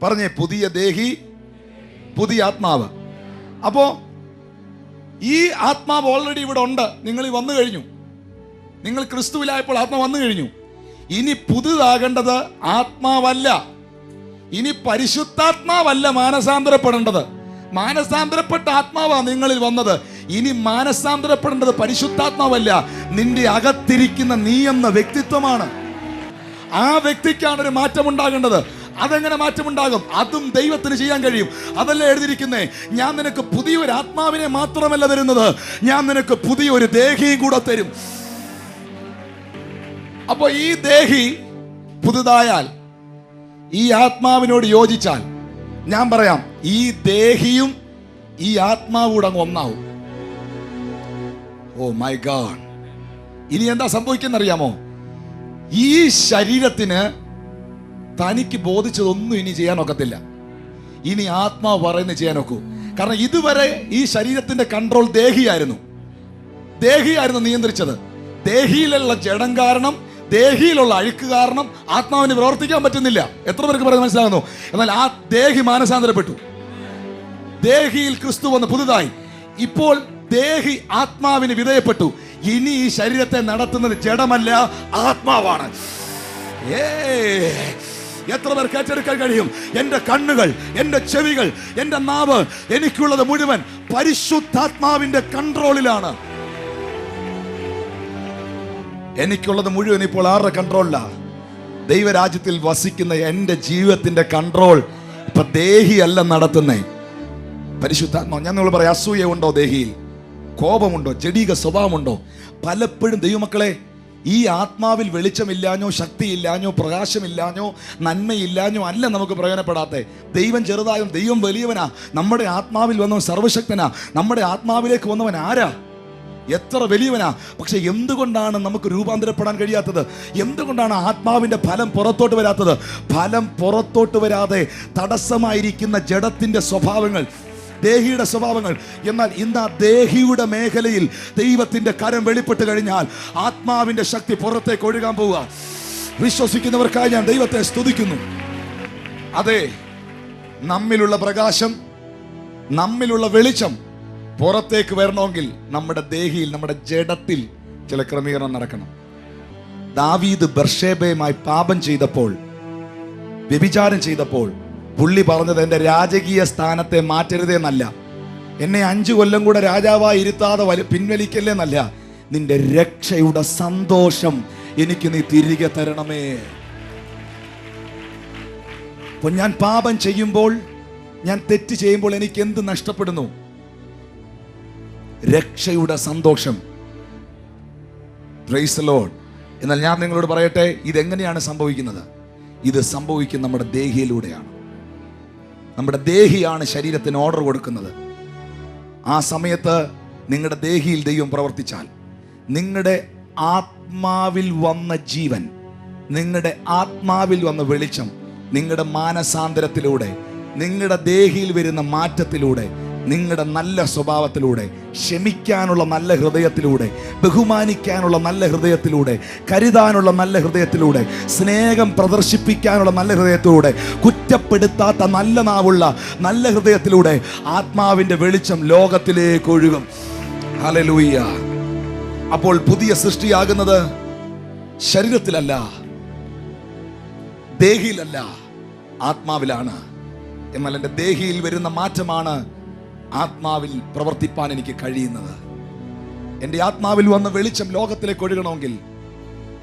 പറഞ്ഞേ, പുതിയ ദേഹി, പുതിയ ആത്മാവ്. അപ്പോ ഈ ആത്മാവ് ഓൾറെഡി ഇവിടെ ഉണ്ട്. നിങ്ങൾ വന്നു കഴിഞ്ഞു. നിങ്ങൾ ക്രിസ്തുവിലായപ്പോൾ ആത്മാവ് വന്നു കഴിഞ്ഞു. ഇനി പുതുതാകേണ്ടത് ആത്മാവല്ല, ഇനി പരിശുദ്ധാത്മാവല്ല മാനസാന്തരപ്പെടേണ്ടത്. മാനസാന്തരപ്പെട്ട ആത്മാവാണ് നിങ്ങളിൽ വന്നത്. ഇനി മാനസാന്തരപ്പെടേണ്ടത് പരിശുദ്ധാത്മാവല്ല, നിന്റെ അകത്തിരിക്കുന്ന നീ എന്ന വ്യക്തിത്വമാണ്. ആ വ്യക്തിക്കാണ് ഒരു മാറ്റം ഉണ്ടാകേണ്ടത്. അതെങ്ങനെ മാറ്റമുണ്ടാകും? അതും ദൈവത്തിന് ചെയ്യാൻ കഴിയും. അതല്ലേ എഴുതിയിരിക്കുന്നേ, ഞാൻ നിനക്ക് പുതിയൊരു ആത്മാവിനെ മാത്രമല്ല തരുന്നത്, ഞാൻ നിനക്ക് പുതിയൊരു ദേഹിയും കൂടെ തരും. അപ്പൊ ഈ ദേഹി പുതുതായാൽ, ഈ ആത്മാവിനോട് യോജിച്ചാൽ, ഞാൻ പറയാം, ഈ ദേഹിയും ഈ ആത്മാവും കൂടെ അങ്ങ് ഒന്നാവും. Oh my God. ഇനി എന്താ സംഭവിക്കുന്നറിയാമോ? ഈ ശരീരത്തിന് തനിക്ക് ബോധിച്ചതൊന്നും ഇനി ചെയ്യാൻ ഒക്കത്തില്ല. ഇനി ആത്മാവ് പറയുന്നത് ചെയ്യാൻ ഒക്കൂ. കാരണം ഇതുവരെ ഈ ശരീരത്തിന്റെ കൺട്രോൾ ദേഹിയായിരുന്നു നിയന്ത്രിച്ചത്. ദേഹിയിലുള്ള ജഡം കാരണം, ദേഹിയിലുള്ള അഴുക്ക് കാരണം ആത്മാവിന് പ്രവർത്തിക്കാൻ പറ്റുന്നില്ല. എത്ര പേർക്ക് പറയുന്നത് മനസ്സിലാകുന്നു? എന്നാൽ ആ ദേഹി മാനസാന്തരപ്പെട്ടു. ദേഹിയിൽ ക്രിസ്തു വന്ന് പുതുതായി. ഇപ്പോൾ ദേഹി ആത്മാവിന് വിധേയപ്പെട്ടു. ഇനി ഈ ശരീരത്തെ നടത്തുന്നത് ജഡമല്ല, ആത്മാവാണ്. എത്ര പേർക്ക് ഏറ്റെടുക്കാൻ കഴിയും? എന്റെ കണ്ണുകൾ, എന്റെ ചെവികൾ, എന്റെ നാവ്, എനിക്കുള്ളത് മുഴുവൻ പരിശുദ്ധാത്മാവിന്റെ കൺട്രോളിലാണ്. എനിക്കുള്ളത് മുഴുവൻ ഇപ്പോൾ ആരുടെ കൺട്രോളില? ദൈവരാജ്യത്തിൽ വസിക്കുന്ന എന്റെ ജീവിതത്തിന്റെ കൺട്രോൾ ഇപ്പൊ ദേഹിയല്ല നടത്തുന്നേ, പരിശുദ്ധാത്മാവ്. ഞാൻ നിങ്ങൾ പറയാം, അസൂയ ഉണ്ടോ ദേഹിയിൽ? കോപമുണ്ടോ? ജഡീക സ്വഭാവമുണ്ടോ? പലപ്പോഴും ദൈവമക്കളെ, ഈ ആത്മാവിൽ വെളിച്ചമില്ലാഞ്ഞോ, ശക്തിയില്ലാഞ്ഞോ, പ്രകാശമില്ലാഞ്ഞോ, നന്മയില്ലാഞ്ഞോ അല്ല നമുക്ക് പ്രയോജനപ്പെടാത്തെ. ദൈവം ചെറുതായും ദൈവം വലിയവനാ. നമ്മുടെ ആത്മാവിൽ വന്നവൻ സർവശക്തനാ. നമ്മുടെ ആത്മാവിലേക്ക് വന്നവൻ ആരാ? എത്ര വലിയവനാ. പക്ഷെ എന്തുകൊണ്ടാണ് നമുക്ക് രൂപാന്തരപ്പെടാൻ കഴിയാത്തത്? എന്തുകൊണ്ടാണ് ആത്മാവിന്റെ ഫലം പുറത്തോട്ട് വരാത്തത്? ഫലം പുറത്തോട്ട് വരാതെ തടസ്സമായിരിക്കുന്ന ജഡത്തിന്റെ സ്വഭാവങ്ങൾ, ദേഹിയുടെ സ്വഭാവങ്ങൾ. എന്നാൽ ഇന്ന് ആ ദേഹിയുടെ മേഖലയിൽ ദൈവത്തിന്റെ കരം വെളിപ്പെട്ട് കഴിഞ്ഞാൽ ആത്മാവിന്റെ ശക്തി പുറത്തേക്ക് ഒഴുകാൻ പോവുക. വിശ്വസിക്കുന്നവർക്കായി ഞാൻ ദൈവത്തെ സ്തുതിക്കുന്നു. അതെ, നമ്മിലുള്ള പ്രകാശം, നമ്മിലുള്ള വെളിച്ചം പുറത്തേക്ക് വരണമെങ്കിൽ നമ്മുടെ ദേഹിയിൽ, നമ്മുടെ ജഡത്തിൽ ചില ക്രമീകരണം നടക്കണം. ദാവീദ് ബർഷേബയുമായി പാപം ചെയ്തപ്പോൾ, വ്യഭിചാരം ചെയ്തപ്പോൾ പുള്ളി പറഞ്ഞത് എന്റെ രാജകീയ സ്ഥാനത്തെ മാറ്റരുതേന്നല്ല, എന്നെ 5 കൊല്ലം കൂടെ രാജാവായി ഇരുത്താതെ പിൻവലിക്കല്ലേന്നല്ല, നിന്റെ രക്ഷയുടെ സന്തോഷം എനിക്ക് നീ തിരികെ തരണമേ. അപ്പൊ ഞാൻ പാപം ചെയ്യുമ്പോൾ, ഞാൻ തെറ്റ് ചെയ്യുമ്പോൾ എനിക്ക് എന്ത് നഷ്ടപ്പെടുന്നു? രക്ഷയുടെ സന്തോഷം. Praise the Lord. എന്നാൽ ഞാൻ നിങ്ങളോട് പറയട്ടെ, ഇതെങ്ങനെയാണ് സംഭവിക്കുന്നത്? ഇത് സംഭവിക്കുന്നത് നമ്മുടെ ദേഹിയിലൂടെയാണ്. നമ്മുടെ ദേഹിയാണ് ശരീരത്തിന് ഓർഡർ കൊടുക്കുന്നത്. ആ സമയത്ത് നിങ്ങളുടെ ദേഹിയിൽ ദൈവം പ്രവർത്തിച്ചാൽ, നിങ്ങളുടെ ആത്മാവിൽ വന്ന ജീവൻ, നിങ്ങളുടെ ആത്മാവിൽ വന്ന വെളിച്ചം, നിങ്ങളുടെ മാനസാന്തരത്തിലൂടെ, നിങ്ങളുടെ ദേഹിയിൽ വരുന്ന മാറ്റത്തിലൂടെ, നിങ്ങളുടെ നല്ല സ്വഭാവത്തിലൂടെ, ക്ഷമിക്കാനുള്ള നല്ല ഹൃദയത്തിലൂടെ, ബഹുമാനിക്കാനുള്ള നല്ല ഹൃദയത്തിലൂടെ, കരുതാനുള്ള നല്ല ഹൃദയത്തിലൂടെ, സ്നേഹം പ്രദർശിപ്പിക്കാനുള്ള നല്ല ഹൃദയത്തിലൂടെ, കുറ്റപ്പെടുത്താത്ത നല്ല നാവുള്ള നല്ല ഹൃദയത്തിലൂടെ ആത്മാവിന്റെ വെളിച്ചം ലോകത്തിലേക്ക് ഒഴുകും. ഹല്ലേലൂയ. അപ്പോൾ പുതിയ സൃഷ്ടിയാകുന്നത് ശരീരത്തിലല്ല, ദേഹിയിലല്ല, ആത്മാവിലാണ്. എന്നാൽ എൻ്റെ ദേഹിയിൽ വരുന്ന മാറ്റമാണ് ആത്മാവിൽ പ്രവർത്തിപ്പാൻ എനിക്ക് കഴിയുന്നത്. എൻ്റെ ആത്മാവിൽ വന്ന വെളിച്ചം ലോകത്തിലേക്ക് ഒഴുകണമെങ്കിൽ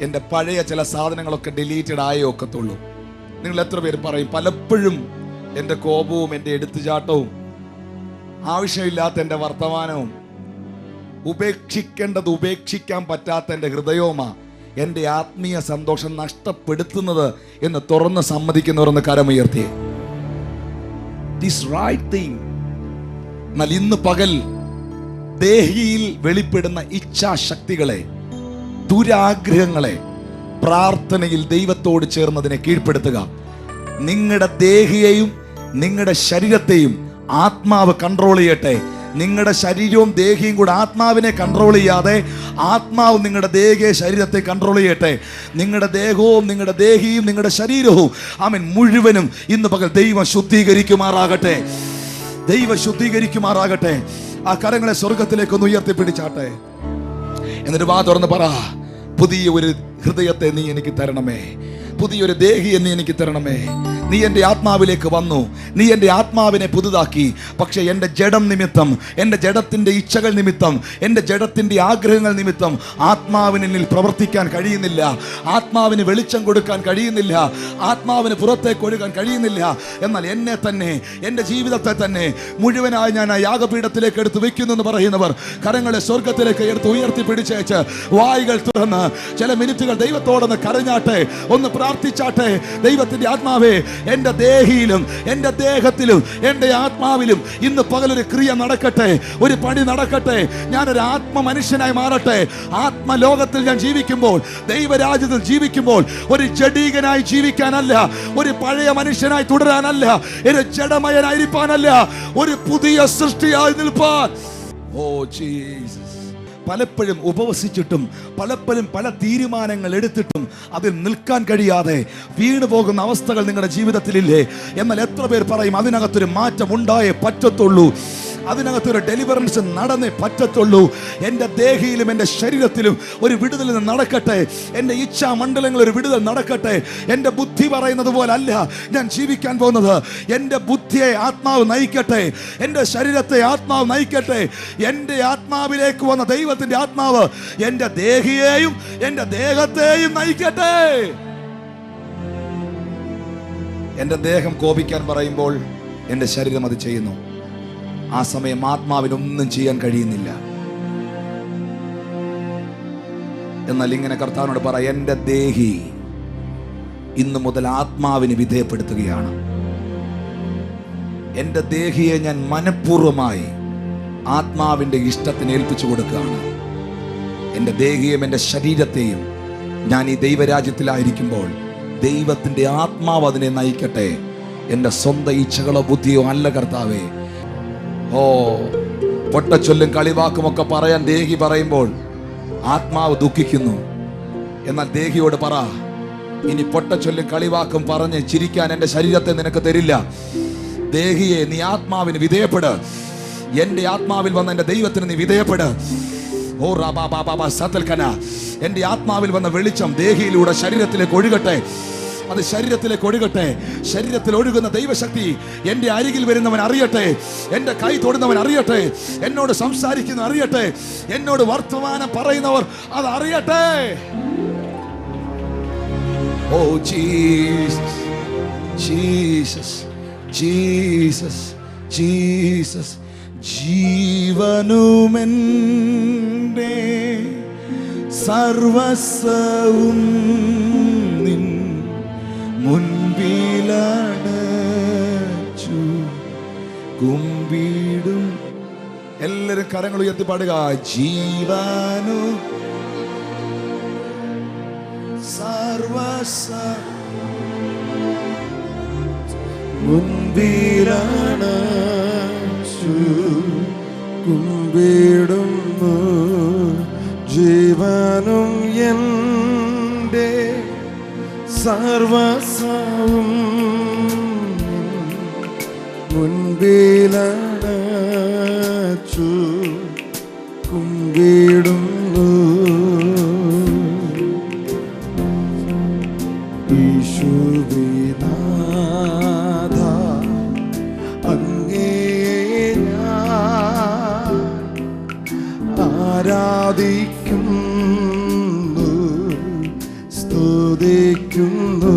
എൻ്റെ പഴയ ചില സാധനങ്ങളൊക്കെ ഡിലീറ്റഡ് ആയേ ഒക്കത്തുള്ളൂ. നിങ്ങൾ എത്ര പേര് പറയും, പലപ്പോഴും എൻ്റെ കോപവും, എൻ്റെ എടുത്തുചാട്ടവും, ആവശ്യമില്ലാത്ത എൻ്റെ വർത്തമാനവും, ഉപേക്ഷിക്കേണ്ടത് ഉപേക്ഷിക്കാൻ പറ്റാത്ത എൻ്റെ ഹൃദയവുമാ എൻ്റെ ആത്മീയ സന്തോഷം നഷ്ടപ്പെടുത്തുന്നത് എന്ന് തുറന്ന് സമ്മതിക്കുന്നവരെന്ന് കരമുയർത്തിയേ. This right thing. എന്നാൽ ഇന്ന് പകൽ ദേഹിയിൽ വെളിപ്പെടുന്ന ഇച്ഛാശക്തികളെ, ദുരാഗ്രഹങ്ങളെ പ്രാർത്ഥനയിൽ ദൈവത്തോട് ചേർന്നതിനെ കീഴ്പ്പെടുത്തുക. നിങ്ങളുടെ ദേഹിയെയും നിങ്ങളുടെ ശരീരത്തെയും ആത്മാവ് കൺട്രോൾ ചെയ്യട്ടെ. നിങ്ങളുടെ ശരീരവും ദേഹിയും കൂടെ ആത്മാവിനെ കൺട്രോൾ ചെയ്യാതെ ആത്മാവ് നിങ്ങളുടെ ദേഹിയെ ശരീരത്തെ കൺട്രോൾ ചെയ്യട്ടെ. നിങ്ങളുടെ ദേഹവും നിങ്ങളുടെ ദേഹിയും നിങ്ങളുടെ ശരീരവും ആമേൻ മുഴുവനും ഇന്ന് പകൽ ദൈവം ശുദ്ധീകരിക്കുമാറാകട്ടെ. ദൈവം ശുദ്ധീകരിക്കുമാറാകട്ടെ. ആ കരങ്ങളെ സ്വർഗത്തിലേക്ക് ഒന്ന് ഉയർത്തിപ്പിടിച്ചാട്ടെ. എന്നിട്ട് വാ തുറന്ന് പറ, പുതിയ ഒരു ഹൃദയത്തെ നീ എനിക്ക് തരണമേ, പുതിയൊരു ദേഹിയെ നീ എനിക്ക് തരണമേ. നീ എൻ്റെ ആത്മാവിലേക്ക് വന്നു, നീ എൻ്റെ ആത്മാവിനെ പുതുതാക്കി. പക്ഷെ എൻ്റെ ജഡം നിമിത്തം, എൻ്റെ ജഡത്തിൻ്റെ ഇച്ഛകൾ നിമിത്തം, എൻ്റെ ജഡത്തിൻ്റെ ആഗ്രഹങ്ങൾ നിമിത്തം ആത്മാവിന് എന്നിൽ പ്രവർത്തിക്കാൻ കഴിയുന്നില്ല. ആത്മാവിന് വെളിച്ചം കൊടുക്കാൻ കഴിയുന്നില്ല. ആത്മാവിന് പുറത്തേക്ക് ഒഴുകാൻ കഴിയുന്നില്ല. എന്നാൽ എന്നെ തന്നെ, എൻ്റെ ജീവിതത്തെ തന്നെ മുഴുവനായി ഞാൻ ആ യാഗപീഠത്തിലേക്ക് എടുത്ത് വെക്കുന്നു എന്ന് പറയുന്നവർ കരങ്ങളെ സ്വർഗത്തിലേക്ക് എടുത്ത് ഉയർത്തി പിടിച്ചേച്ച് വായികൾ തുറന്ന് ചില മിനിറ്റുകൾ ദൈവത്തോടൊന്ന് കരഞ്ഞാട്ടെ, ഒന്ന് പ്രാർത്ഥിച്ചാട്ടെ. ദൈവത്തിൻ്റെ ആത്മാവേ, എൻ്റെ ദേഹിയിലും എൻ്റെ ദേഹത്തിലും എൻ്റെ ആത്മാവിലും ഇന്ന് പകലൊരു ക്രിയ നടക്കട്ടെ, ഒരു പണി നടക്കട്ടെ. ഞാനൊരു ആത്മ മനുഷ്യനായി മാറട്ടെ. ആത്മലോകത്തിൽ ഞാൻ ജീവിക്കുമ്പോൾ, ദൈവരാജ്യത്തിൽ ജീവിക്കുമ്പോൾ ഒരു ജഡീകനായി ജീവിക്കാനല്ല, ഒരു പഴയ മനുഷ്യനായി തുടരാനല്ല, ഒരു ജഡമയനായിരിക്കാനല്ല, ഒരു പുതിയ സൃഷ്ടിയായി നിൽപ്പാൻ. Oh Jesus. പലപ്പോഴും ഉപവസിച്ചിട്ടും പലപ്പോഴും പല തീരുമാനങ്ങൾ എടുത്തിട്ടും അതിൽ നിൽക്കാൻ കഴിയാതെ വീണു പോകുന്ന അവസ്ഥകൾ നിങ്ങളുടെ ജീവിതത്തിലില്ലേ? എന്നാൽ എത്ര പേർ പറയും അതിനകത്തൊരു മാറ്റം ഉണ്ടായേ പറ്റത്തുള്ളൂ. അതിനകത്തൊരു ഡെലിവറൻസ് നടന്നേ പറ്റത്തുള്ളൂ. എൻ്റെ ദേഹിയിലും എൻ്റെ ശരീരത്തിലും ഒരു വിടുതൽ നടക്കട്ടെ. എൻ്റെ ഇച്ഛാ മണ്ഡലങ്ങൾ ഒരു വിടുതൽ നടക്കട്ടെ. എൻ്റെ ബുദ്ധി പറയുന്നത് പോലെ അല്ല ഞാൻ ജീവിക്കാൻ പോകുന്നത്. എൻ്റെ ബുദ്ധിയെ ആത്മാവ് നയിക്കട്ടെ, എൻ്റെ ശരീരത്തെ ആത്മാവ് നയിക്കട്ടെ. എൻ്റെ ആത്മാവിലേക്ക് വന്ന ദൈവത്തിൻ്റെ ആത്മാവ് എൻ്റെ ദേഹിയെയും എൻ്റെ ദേഹത്തെയും നയിക്കട്ടെ. എൻ്റെ ദേഹം കോപിക്കാൻ പറയുമ്പോൾ എൻ്റെ ശരീരം അത് ചെയ്യുന്നു. ആ സമയം ആത്മാവിനൊന്നും ചെയ്യാൻ കഴിയുന്നില്ല. എന്നാൽ ഇങ്ങനെ കർത്താവിനോട് പറ, എൻ്റെ ദേഹി ഇന്നു മുതൽ ആത്മാവിന് വിധേയപ്പെടുത്തുകയാണ്. എൻ്റെ ദേഹിയെ ഞാൻ മനഃപൂർവ്വമായി ആത്മാവിൻ്റെ ഇഷ്ടത്തിന് ഏൽപ്പിച്ചു കൊടുക്കുകയാണ്. എൻ്റെ ദേഹിയെയും എൻ്റെ ശരീരത്തെയും ഞാൻ ഈ ദൈവരാജ്യത്തിലായിരിക്കുമ്പോൾ ദൈവത്തിൻ്റെ ആത്മാവ് അതിനെ നയിക്കട്ടെ. എൻ്റെ സ്വന്തം ഇച്ഛകളോ ബുദ്ധിയോ അല്ല കർത്താവേ. ഓ, പൊട്ടച്ചൊല്ലും കളിവാക്കുമൊക്കെ പറയാൻ ദേഹി പറയുമ്പോൾ ആത്മാവ് ദുഃഖിക്കുന്നു. എന്നാൽ ദേഹിയോട് പറ, ഇനി പൊട്ടച്ചൊല്ലും കളിവാക്കും പറഞ്ഞ് ചിരിക്കാൻ എൻ്റെ ശരീരത്തെ നിനക്ക് തരില്ല. ദേഹിയെ നീ ആത്മാവിന് വിധേയപ്പെട്. എൻ്റെ ആത്മാവിൽ വന്ന എൻ്റെ ദൈവത്തിന് നീ വിധേയപ്പെട്. ഓ റാബാ സതൽക്കന, എൻ്റെ ആത്മാവിൽ വന്ന വെളിച്ചം ദേഹിയിലൂടെ ശരീരത്തിലേക്ക് ഒഴുകട്ടെ. അത് ശരീരത്തിലേക്ക് ഒഴുകട്ടെ. ശരീരത്തിൽ ഒഴുകുന്ന ദൈവശക്തി എൻ്റെ അരികിൽ വരുന്നവൻ അറിയട്ടെ, എൻ്റെ കൈ തൊടുന്നവൻ അറിയട്ടെ, എന്നോട് സംസാരിക്കുന്ന അറിയട്ടെ, എന്നോട് വർത്തമാനം പറയുന്നവർ അത് അറിയട്ടെ. Oh Jesus, Jesus, Jesus, Jesus. ജീവനുമെൻ്റെ സർവസ്വവും നിൻ മുൻപിലടച്ചു കുമ്പിടും. എല്ലാവരും കരങ്ങൾ ഉയർത്തി പാടുക. ജീവനു സർവസ്വ മുൻപിലടച്ചു കുമ്പിടുന്നു. ജീവനും എൻ്റെ സർവസ്വവും മുൻപിലടച്ചു കുമ്പിടുന്നു. യേശുവിനാഥ അങ്ങേ ഞാൻ ആരാധിക്കുന്നു, സ്തുതിക്കുന്നു.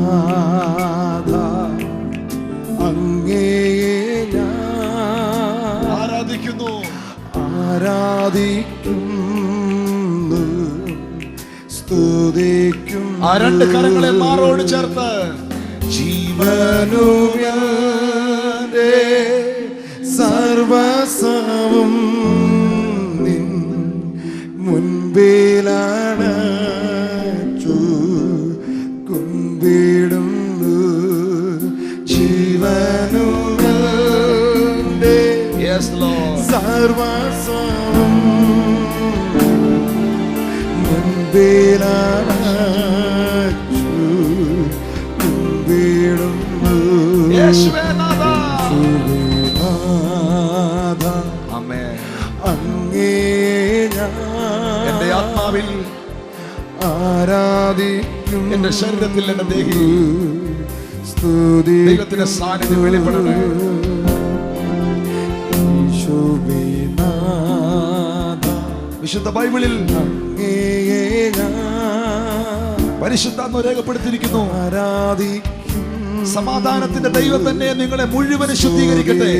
യേശുവിനാഥ അങ്ങേ ഞാൻ ആരാധിക്കുന്നു, ആരാധിക്കുന്നു, സ്തുതിക്കുന്നു. ആ രണ്ട് കരങ്ങളെ മാറോട് ചേർത്ത് ജീവനുവ്യാന്റെ സർവസ്വവും നിൻ മുൻപിലടച്ചു കുമ്പിടുന്നു. ജീവനുവ്യാന്റെ സർവസ്വവും മുൻപിലടച്ചു കുമ്പിടുന്നു. അങ്ങേ എന്റെ ആത്മാവിൽ ആരാധിക്കും, എന്റെ ശരീരത്തിൽ എന്റെ ദേഹി സ്തുതി. ദൈവത്തിന്റെ സാന്നിധ്യം വെളിപ്പെടണേ. വിശുദ്ധ ബൈബിളിൽ പരിശുദ്ധാത്മാവ് രേഖപ്പെടുത്തിയിരിക്കുന്നു, സമാധാനത്തിന്റെ ദൈവം തന്നെ നിങ്ങളെ മുഴുവൻ ശുദ്ധീകരിക്കട്ടെ.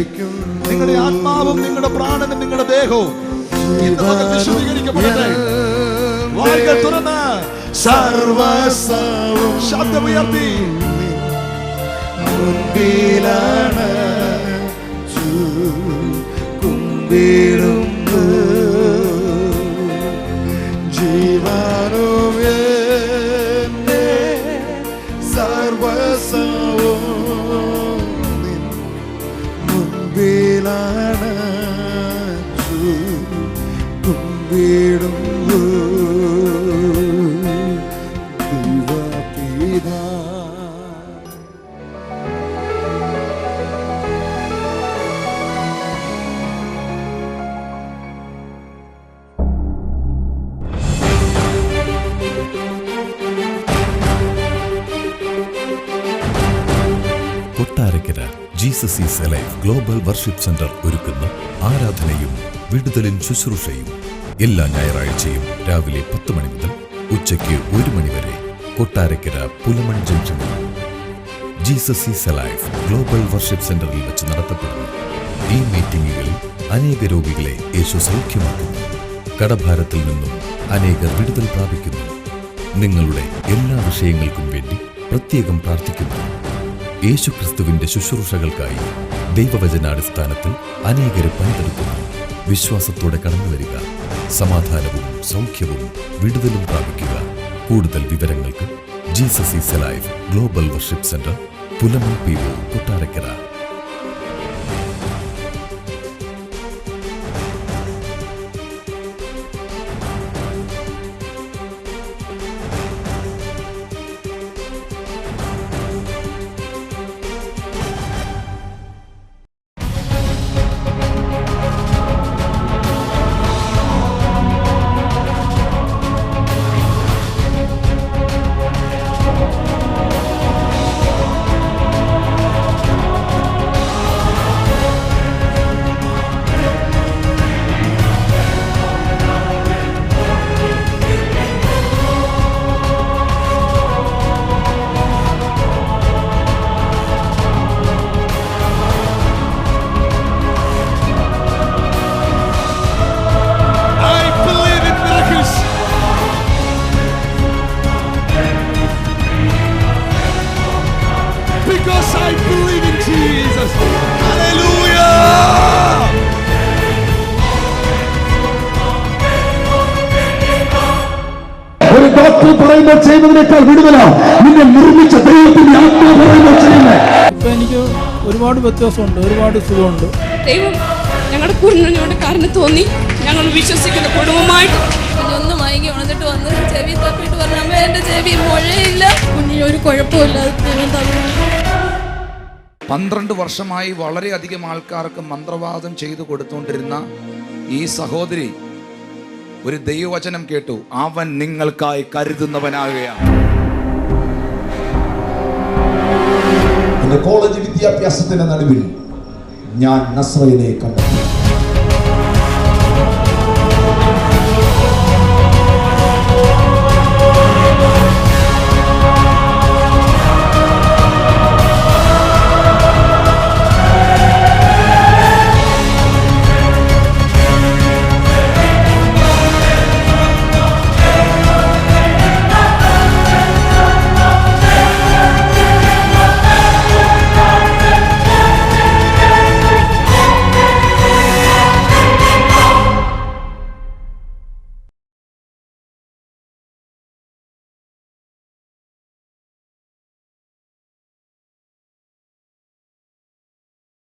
നിങ്ങളുടെ ആത്മാവും നിങ്ങളുടെ പ്രാണനും നിങ്ങളുടെ ദേഹവും ശുദ്ധീകരിക്കപ്പെടട്ടെ. വായ്കൾ തുറന്ന് സർവസ്വവും ശബ്ദമുയർത്തി മുൻപിലടച്ചു കുമ്പിടുന്നു. ജീവനുവ്യാന്റെ സർവസ്വവും നിൻ മുൻപിലടച്ചു കുമ്പിടുന്നു. ദൈവപിതാ Jesus is alive global worship centre ഒരുക്കുന്ന ആരാധനയും വിടുതലിൻ ശുശ്രൂഷയും എല്ലാ ഞായറാഴ്ചയും രാവിലെ 10 മണി മുതൽ ഉച്ചയ്ക്ക് 1 മണി വരെ കൊട്ടാരക്കര പുലമൺ ജംഗ്ഷനിൽ Jesus is alive global worship സെന്ററിൽ വെച്ച് നടത്തപ്പെടുന്നു. ഈ മീറ്റിംഗുകളിൽ അനേക രോഗികളെ യേശു സൗഖ്യമാക്കുന്നു. കടഭാരത്തിൽ നിന്നും അനേകർ വിടുതൽ പ്രാപിക്കുന്നു. നിങ്ങളുടെ എല്ലാ വിഷയങ്ങൾക്കും വേണ്ടി പ്രത്യേകം പ്രാർത്ഥിക്കുന്നു. യേശുക്രിസ്തുവിന്റെ ശുശ്രൂഷകൾക്കായി ദൈവവചനാടിസ്ഥാനത്തിൽ അനേകരെ പണിതെടുക്കുന്നു. വിശ്വാസത്തോടെ കടന്നുവരിക. സമാധാനവും സൗഖ്യവും വിടുതലും പ്രാപിക്കുക. കൂടുതൽ വിവരങ്ങൾക്ക് Jesus is alive global worship centre, Pulamon PO, Kottarakkara. Because I believe in Jesus. Hallelujah. ഒരു ഡോക്ടർ പറയുമ്പോൾ ചെയ്യുന്നതിനേക്കാൾ വിടുതല നിന്നെ നിർമ്മിച്ച ദൈവത്തിന്റെ ആത്മാവ് പറയുമ്പോൾ ചെയ്യുന്നത്. ഇപ്പൊ എനിക്ക് ഒരുപാട് വ്യത്യാസമുണ്ട്, ഒരുപാട് സുഖമുണ്ട്. ദൈവം ഞങ്ങളുടെ കുഞ്ഞിനോട് കാരണം തോന്നി ഞങ്ങൾ വിശ്വസിക്കുന്ന കുടുംബമായിട്ട് ഒന്ന് മയങ്ങി ഉണർന്നിട്ട് വന്ന് ചെവി തപ്പിട്ട് പറഞ്ഞ എന്റെ ചെവി മുഴയില്ല, കുഞ്ഞിന് ഒരു കുഴപ്പമില്ല. 12 വർഷമായി വളരെയധികം ആൾക്കാർക്ക് മന്ത്രവാദം ചെയ്തു കൊടുത്തുകൊണ്ടിരുന്ന ഈ സഹോദരി ഒരു ദൈവവചനം കേട്ടു. അവൻ നിങ്ങൾക്കായി കരുതുന്നവനാകുകയാണ്. എന്റെ കോളേജ് വിദ്യാഭ്യാസത്തിന്റെ നടുവിൽ ഞാൻ നസ്രയിനെ കണ്ടെത്തി.